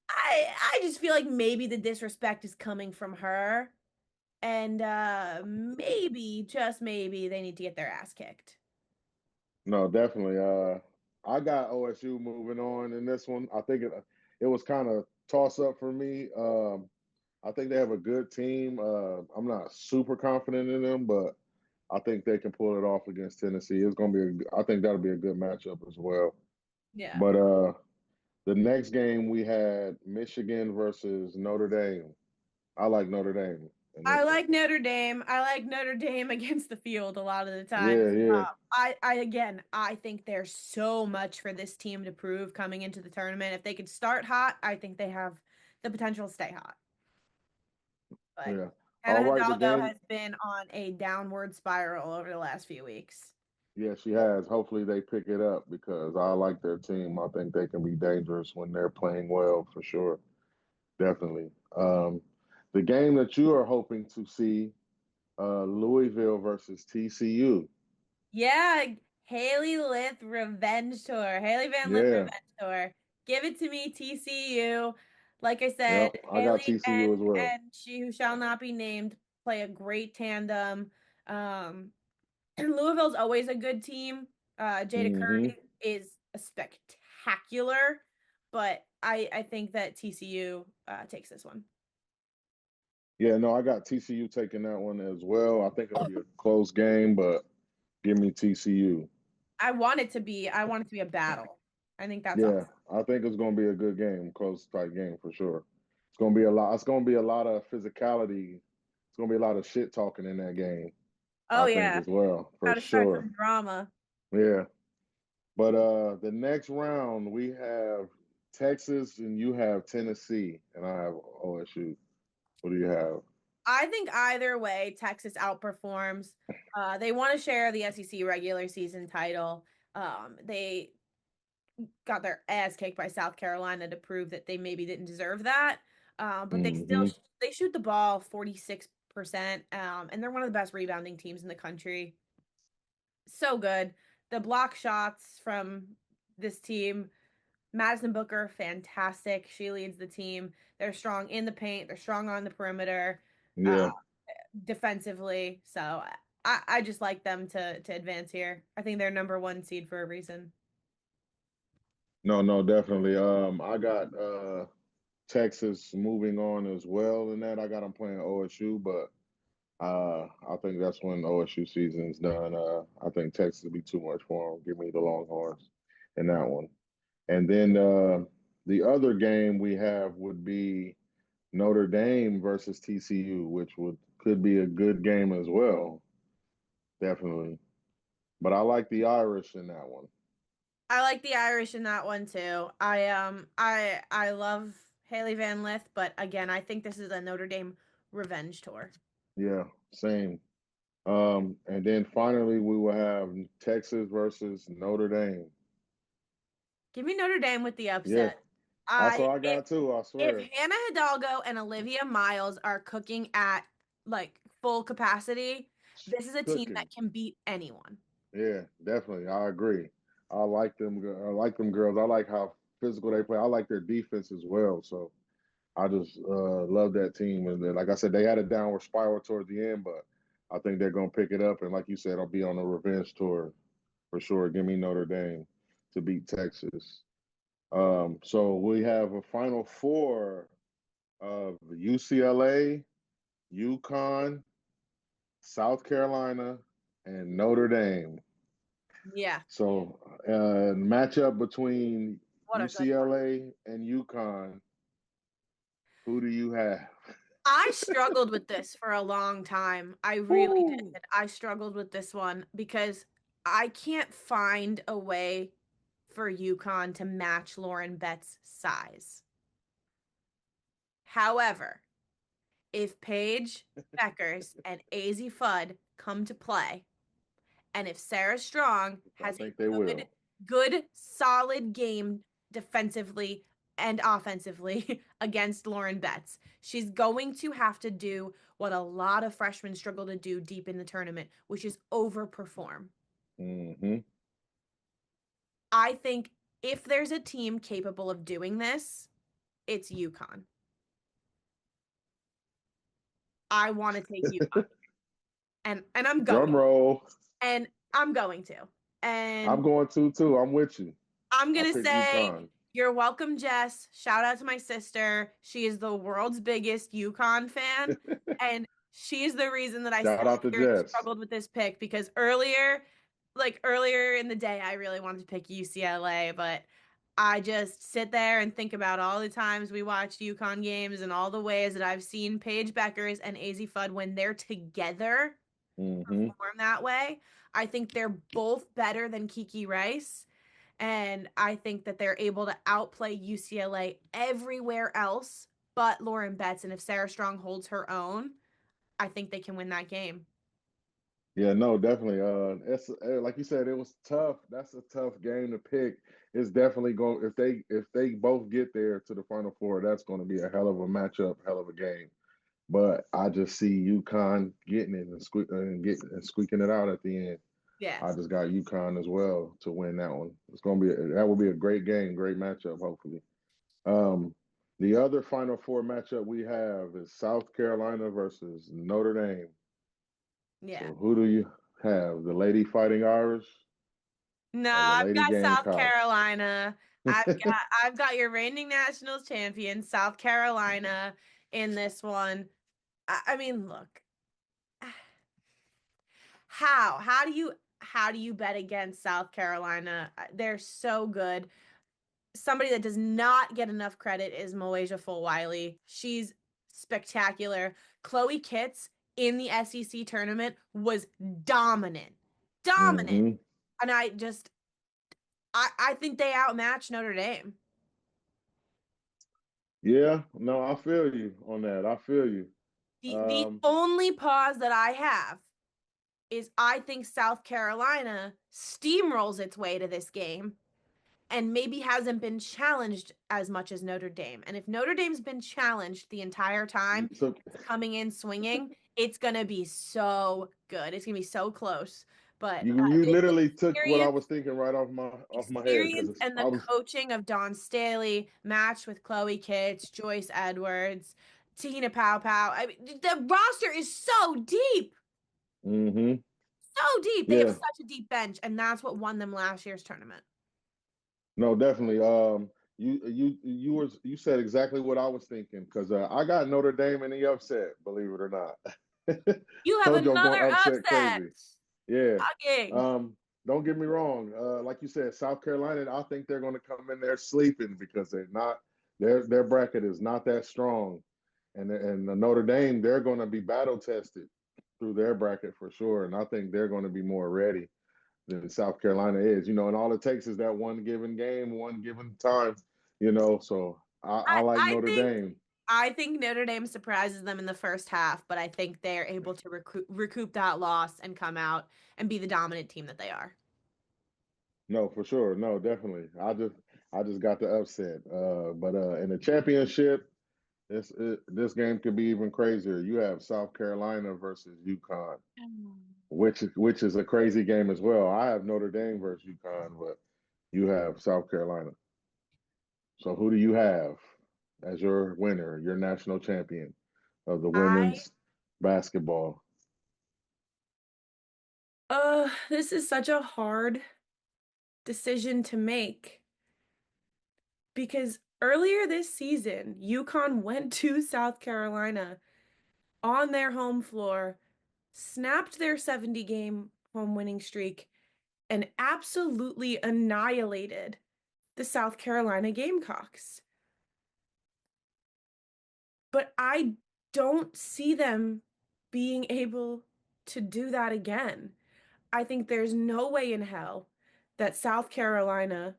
I just feel like maybe the disrespect is coming from her, and maybe just maybe they need to get their ass kicked. No, definitely. I got OSU moving on in this one. I think it was kind of toss up for me. I think they have a good team. I'm not super confident in them, but I think they can pull it off against Tennessee. It's gonna be. I think that'll be a good matchup as well. Yeah. But the next game we had Michigan versus Notre Dame. I like Notre Dame in I this one. like Notre Dame. I like Notre Dame against the field a lot of the times. Yeah, yeah, I again, I think there's so much for this team to prove coming into the tournament. If they could start hot, I think they have the potential to stay hot. But yeah. Hannah All right, the Hidalgo game. has been on a downward spiral over the last few weeks. Yeah, she has. Hopefully they pick it up because I like their team. I think they can be dangerous when they're playing well for sure. Definitely. The game that you are hoping to see, Louisville versus TCU. Yeah, Haley Lith Revenge Tour. Haley Van Lith Yeah, Revenge Tour. Give it to me, TCU. Like I said, yep. I got Haley TCU as well. and she who shall not be named play a great tandem. Um, and Louisville's always a good team. Jada Hmm. Curry is a spectacular, but I think that TCU takes this one. Yeah, no, I got TCU taking that one as well. I think it'll be a close game, but give me TCU. I want it to be a battle. I think that's Yeah, awesome. I think it's going to be a good game, close tight game for sure. It's going to be a lot. It's going to be a lot of physicality. It's going to be a lot of shit talking in that game. Oh I think yeah. as well, for Gotta start some sure. drama. Yeah. But the next round we have Texas and you have Tennessee and I have OSU. What do you have? I think either way, Texas outperforms. They want to share the SEC regular season title. They got their ass kicked by South Carolina to prove that they maybe didn't deserve that. But they still Hmm. they shoot the ball 46%, and they're one of the best rebounding teams in the country. So good. The block shots from this team, Madison Booker, fantastic. She leads the team. They're strong in the paint. They're strong on the perimeter, uh, Yeah. defensively. So I just like them to advance here. I think they're number one seed for a reason. No, no, definitely. I got Texas moving on as well in that. I got them playing OSU, but I think that's when OSU season's done. I think Texas will be too much for them. Give me the Longhorns in that one. And then the other game we have would be Notre Dame versus TCU, which would could be a good game as well, definitely. But I like the Irish in that one. I like the Irish in that one too. I love Haley Van Lith, but again, I think this is a Notre Dame revenge tour. Yeah, same. And then finally we will have Texas versus Notre Dame. Give me Notre Dame with the Yeah, upset. that's I what I got too. I if swear, Hannah Hidalgo and Olivia Miles are cooking at like full capacity, this is a team that cooking. can beat anyone. Yeah, definitely. I agree. I like them. I like them girls. I like how physical they play. I like their defense as well. So I just love that team. And then, like I said, they had a downward spiral towards the end, but I think they're going to pick it up. And like you said, I'll be on a revenge tour for sure. Give me Notre Dame to beat Texas. So we have a final four of UCLA, UConn, South Carolina, and Notre Dame. Yeah, So matchup between what a good one. UCLA and UConn. Who do you have? I struggled with this for a long time. I really Woo. did. I struggled with this one because I can't find a way for UConn to match Lauren Betts' size. However, if Paige Beckers and AZ Fudd come to play, and if Sarah Strong I has a think they good, will. good, solid game defensively and offensively against Lauren Betts, she's going to have to do what a lot of freshmen struggle to do deep in the tournament, which is overperform. Hmm. I think if there's a team capable of doing this, it's UConn. I want to take UConn, and I'm Drum going, roll. and I'm going to, I'm and going to too. I'm with you. I'm I gonna picked say UConn. you're welcome, Jess. Shout out to my sister. She is the world's biggest UConn fan, and she is the reason that I Shout out to literally Jets. struggled with this pick because earlier in the day, I really wanted to pick UCLA, but I just sit there and think about all the times we watched UConn games and all the ways that I've seen Paige Beckers and AZ Fudd when they're together Hmm. perform that way. I think they're both better than Kiki Rice. And I think that they're able to outplay UCLA everywhere else but Lauren Betts. And if Sarah Strong holds her own, I think they can win that game. Yeah, no, definitely. It's like you said, it was tough. That's a tough game to pick. It's definitely going if they both get there to the Final Four, that's going to be a hell of a matchup, hell of a game. But I just see UConn getting it and squeaking it out at the end. I Yes. just got UConn as well to win that one. It's gonna be that will be a great game, great matchup, hopefully. Um, the other Final Four matchup we have is South Carolina versus Notre Dame. Yeah. So who do you have? The Lady Fighting Irish No, or the I've Lady got South Gamecocks? Carolina. I've got your reigning nationals champion, South Carolina, in this one. I mean, look, how do you bet against South Carolina? They're so good. Somebody that does not get enough credit is Malaysia Fulwiley. She's spectacular. Chloe Kitts in the SEC tournament was dominant. Dominant. Mm-hmm. And I think they outmatched Notre Dame. Yeah, no, I feel you on that. I feel you. The Um, only pause that I have is I think South Carolina steamrolls its way to this game and maybe hasn't been challenged as much as Notre Dame. And if Notre Dame's been challenged the entire time, so coming in swinging, it's going to be so good. It's going to be so close. But you the literally took what I experience, was thinking right off my head because experience and I the was. coaching of Dawn Staley matched with Chloe Kitts, Joyce Edwards, Tina Pow Pow. I mean, the roster is so deep. Mm-hmm. So deep. They have Yeah, such a deep bench, and that's what won them last year's tournament. no, definitely. You said exactly what I was thinking because I got Notre Dame in the upset. Believe it or not, You have told you I'm going another upset upset. crazy. Yeah. Shocking. Don't get me wrong. Like you said, South Carolina, I think they're going to come in there sleeping because they're not. Their bracket is not that strong, and the Notre Dame, they're going to be battle tested through their bracket for sure, and I think they're going to be more ready than South Carolina is. And all it takes is that one given game, one given time. So I I, like I Notre think Dame. I think Notre Dame surprises them in the first half, but I think they're able to recoup that loss and come out and be the dominant team that they are. No, for sure. No, definitely. I just got the upset. But in the championship, this game could be even crazier. You have South Carolina versus UConn, which is a crazy game as well. I have Notre Dame versus UConn, but you have South Carolina. So who do you have as your winner, your national champion of the I women's basketball? this is such a hard decision to make because earlier this season, UConn went to South Carolina on their home floor, snapped their 70 game home winning streak, and absolutely annihilated the South Carolina Gamecocks. But I don't see them being able to do that again. I think there's no way in hell that South Carolina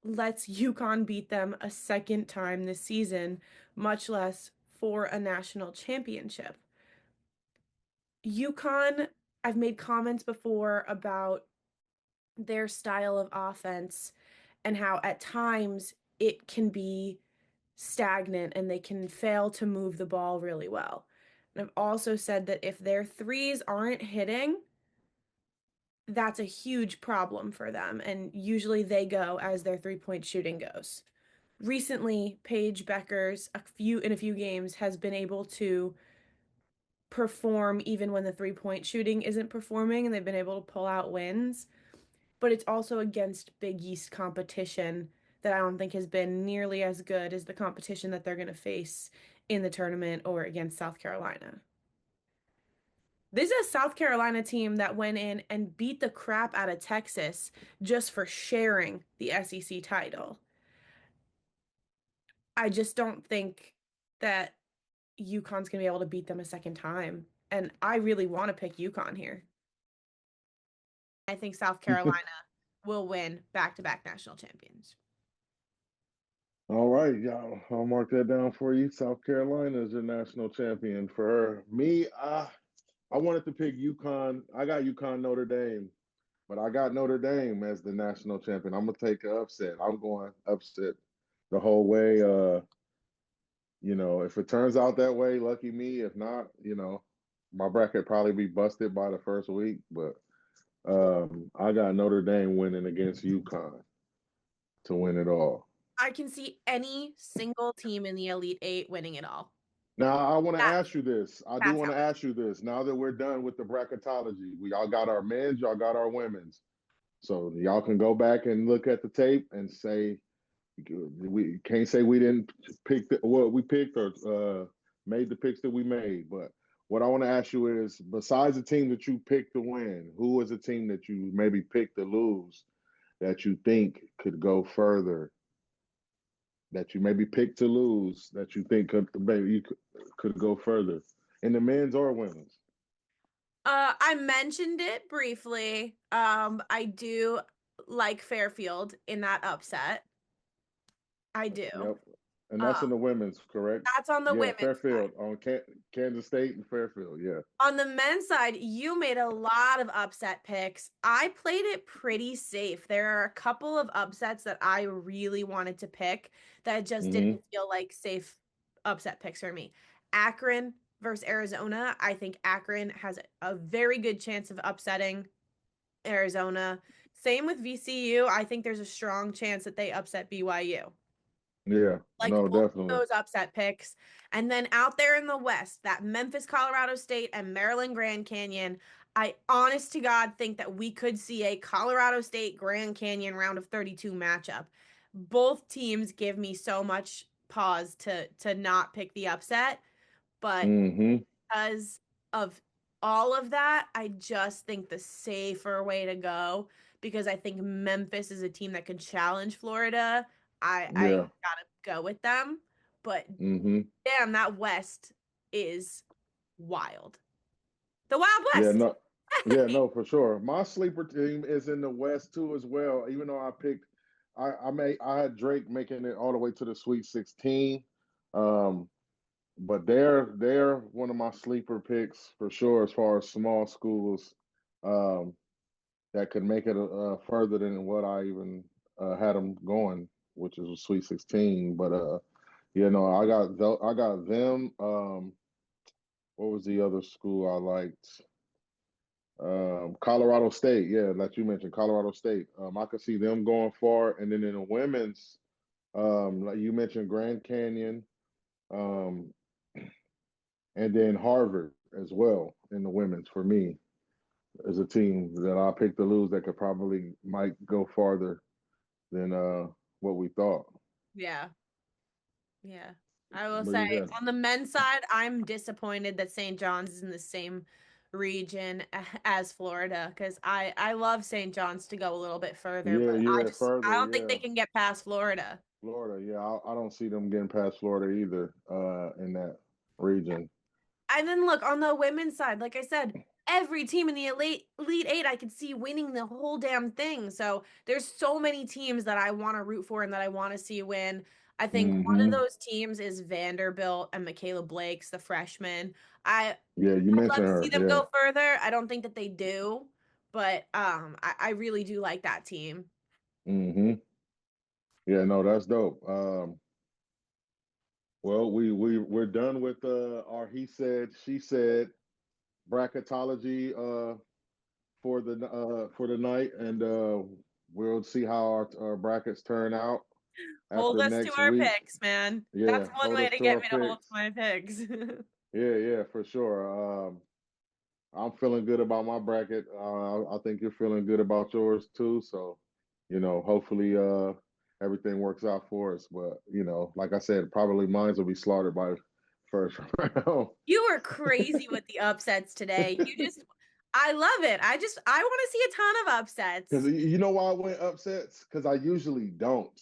lets UConn beat them a second time this season, much less for a national championship. UConn, I've made comments before about their style of offense and how at times it can be stagnant and they can fail to move the ball really well. And I've also said that if their threes aren't hitting, that's a huge problem for them. And usually they go as their 3-point shooting goes. Recently, Paige Beckers, in a few games, has been able to perform even when the 3-point shooting isn't performing, and they've been able to pull out wins. But it's also against Big East competition that I don't think has been nearly as good as the competition that they're going to face in the tournament or against South Carolina. This is a South Carolina team that went in and beat the crap out of Texas just for sharing the SEC title. I just don't think that UConn's going to be able to beat them a second time. And I really want to pick UConn here. I think South Carolina will win back-to-back national champions. All right, y'all. I'll mark that down for you. South Carolina is your national champion. For her, me, I wanted to pick UConn. I got UConn Notre Dame, but I got Notre Dame as the national champion. I'm gonna take an upset. I'm going upset the whole way. If it turns out that way, lucky me. If not, my bracket probably be busted by the first week. But I got Notre Dame winning against UConn to win it all. I can see any single team in the Elite Eight winning it all. Now, I want to That, ask you this. I do that's want how to ask you this. Now that we're done with the bracketology, we all got our men's, y'all got our women's. So y'all can go back and look at the tape and say we can't say we didn't pick what we picked or made the picks that we made. But what I want to ask you is, besides the team that you picked to win, who is a team that you maybe picked to lose that you think could go further? That you maybe picked to lose that you think could go further in the men's or women's? I mentioned it briefly. I do like Fairfield in that upset. I do. Yep. And that's Um, in the women's, correct? that's on the Yeah, women's side. Fairfield on Kansas State and Fairfield. Yeah. On the men's side, you made a lot of upset picks. I played it pretty safe. There are a couple of upsets that I really wanted to pick that just Mm-hmm. didn't feel like safe upset picks for me. Akron versus Arizona. I think Akron has a very good chance of upsetting Arizona. Same with VCU. I think there's a strong chance that they upset BYU. Yeah. Like No, both of definitely. those upset picks. And then out there in the West, that Memphis, Colorado State, and Maryland Grand Canyon, I honest to God think that we could see a Colorado State Grand Canyon round of 32 matchup. Both teams give me so much pause to not pick the upset, but Mm-hmm. because of all of that, I just think the safer way to go because I think Memphis is a team that could challenge Florida. I Yeah. gotta go with them. But Mm-hmm. damn, that West is wild. The Wild Yeah, West. no, yeah, no, for sure. My sleeper team is in the West too as well. Even though I had Drake making it all the way to the Sweet 16. Um, but they're one of my sleeper picks for sure as far as small schools um, that could make it further than what I even had them going, which is a Sweet 16. But I got them. What was the other school I liked? Colorado State, yeah, like you mentioned, Colorado State. I could see them going far, and then in the women's, like you mentioned, Grand Canyon, um, and then Harvard as well in the women's. For me, as a team that I picked to lose, that could probably might go farther than what we thought. Yeah. Yeah. I will But say yeah, on the men's side, I'm disappointed that St. John's is in the same region as Florida because I love St. John's to go a little bit further, but I further, don't think they yeah, can get past Florida. Florida, yeah, I don't see them getting past Florida either in that region. And then look on the women's side, like I said, every team in the elite eight I could see winning the whole damn thing. So there's so many teams that I want to root for and that I want to see win. I think one of Hmm. those teams is Vanderbilt and Michaela Blake's the freshman. I'd Yeah, you love mentioned to see her, them yeah. go further. I don't think that they do, but I really do like that team. Hmm. Yeah, no, that's dope. Well, we're done with our he said, she said bracketology for the night, and we'll see how our brackets turn out Hold after us to next our week. picks, man. Yeah, That's one hold way us to to get our me to hold to picks. my picks. Yeah, for sure. I'm feeling good about my bracket. I think you're feeling good about yours too. So, hopefully everything works out for us. But, like I said, probably mines will be slaughtered by first round. You were crazy with the upsets today. I love it. I want to see a ton of Because upsets. you know why I went upsets? Because I usually don't.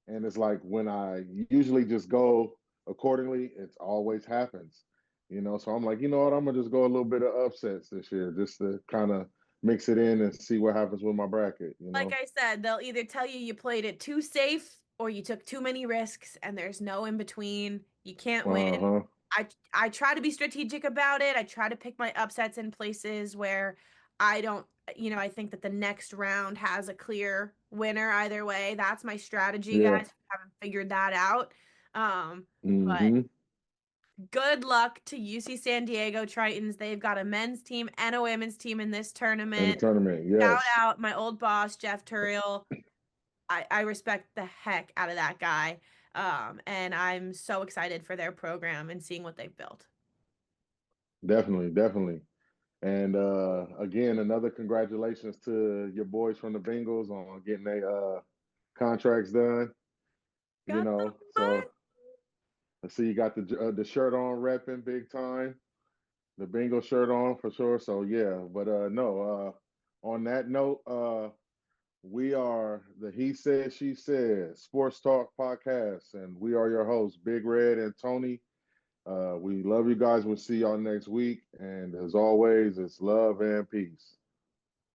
And it's like when I usually just go accordingly, it always happens. So I'm like, you know what? I'm gonna just go a little bit of upsets this year, just to kind of mix it in and see what happens with my bracket. Like I said, they'll either tell you you played it too safe or you took too many risks and there's no in between. You can't win. Uh-huh. I try to be strategic about it. I try to pick my upsets in places where I don't, I think that the next round has a clear winner either way. That's my strategy, guys. Yeah. If you haven't figured that out. But Mm-hmm. good luck to UC San Diego Tritons. They've got a men's team and a women's team in this In the tournament. tournament, Shout yes. out my old boss, Jeff Turiel. I respect the heck out of that guy. And I'm so excited for their program and seeing what they've built. Definitely, definitely. And again, another congratulations to your boys from the Bengals on getting their contracts done. Got the So I see you got the shirt on, repping big time. The bingo shirt on for sure. So yeah, but no. On that note, we are the He Said She Said Sports Talk Podcast, and we are your hosts, Big Red and Tony. We love you guys. We'll see y'all next week, and as always, it's love and peace.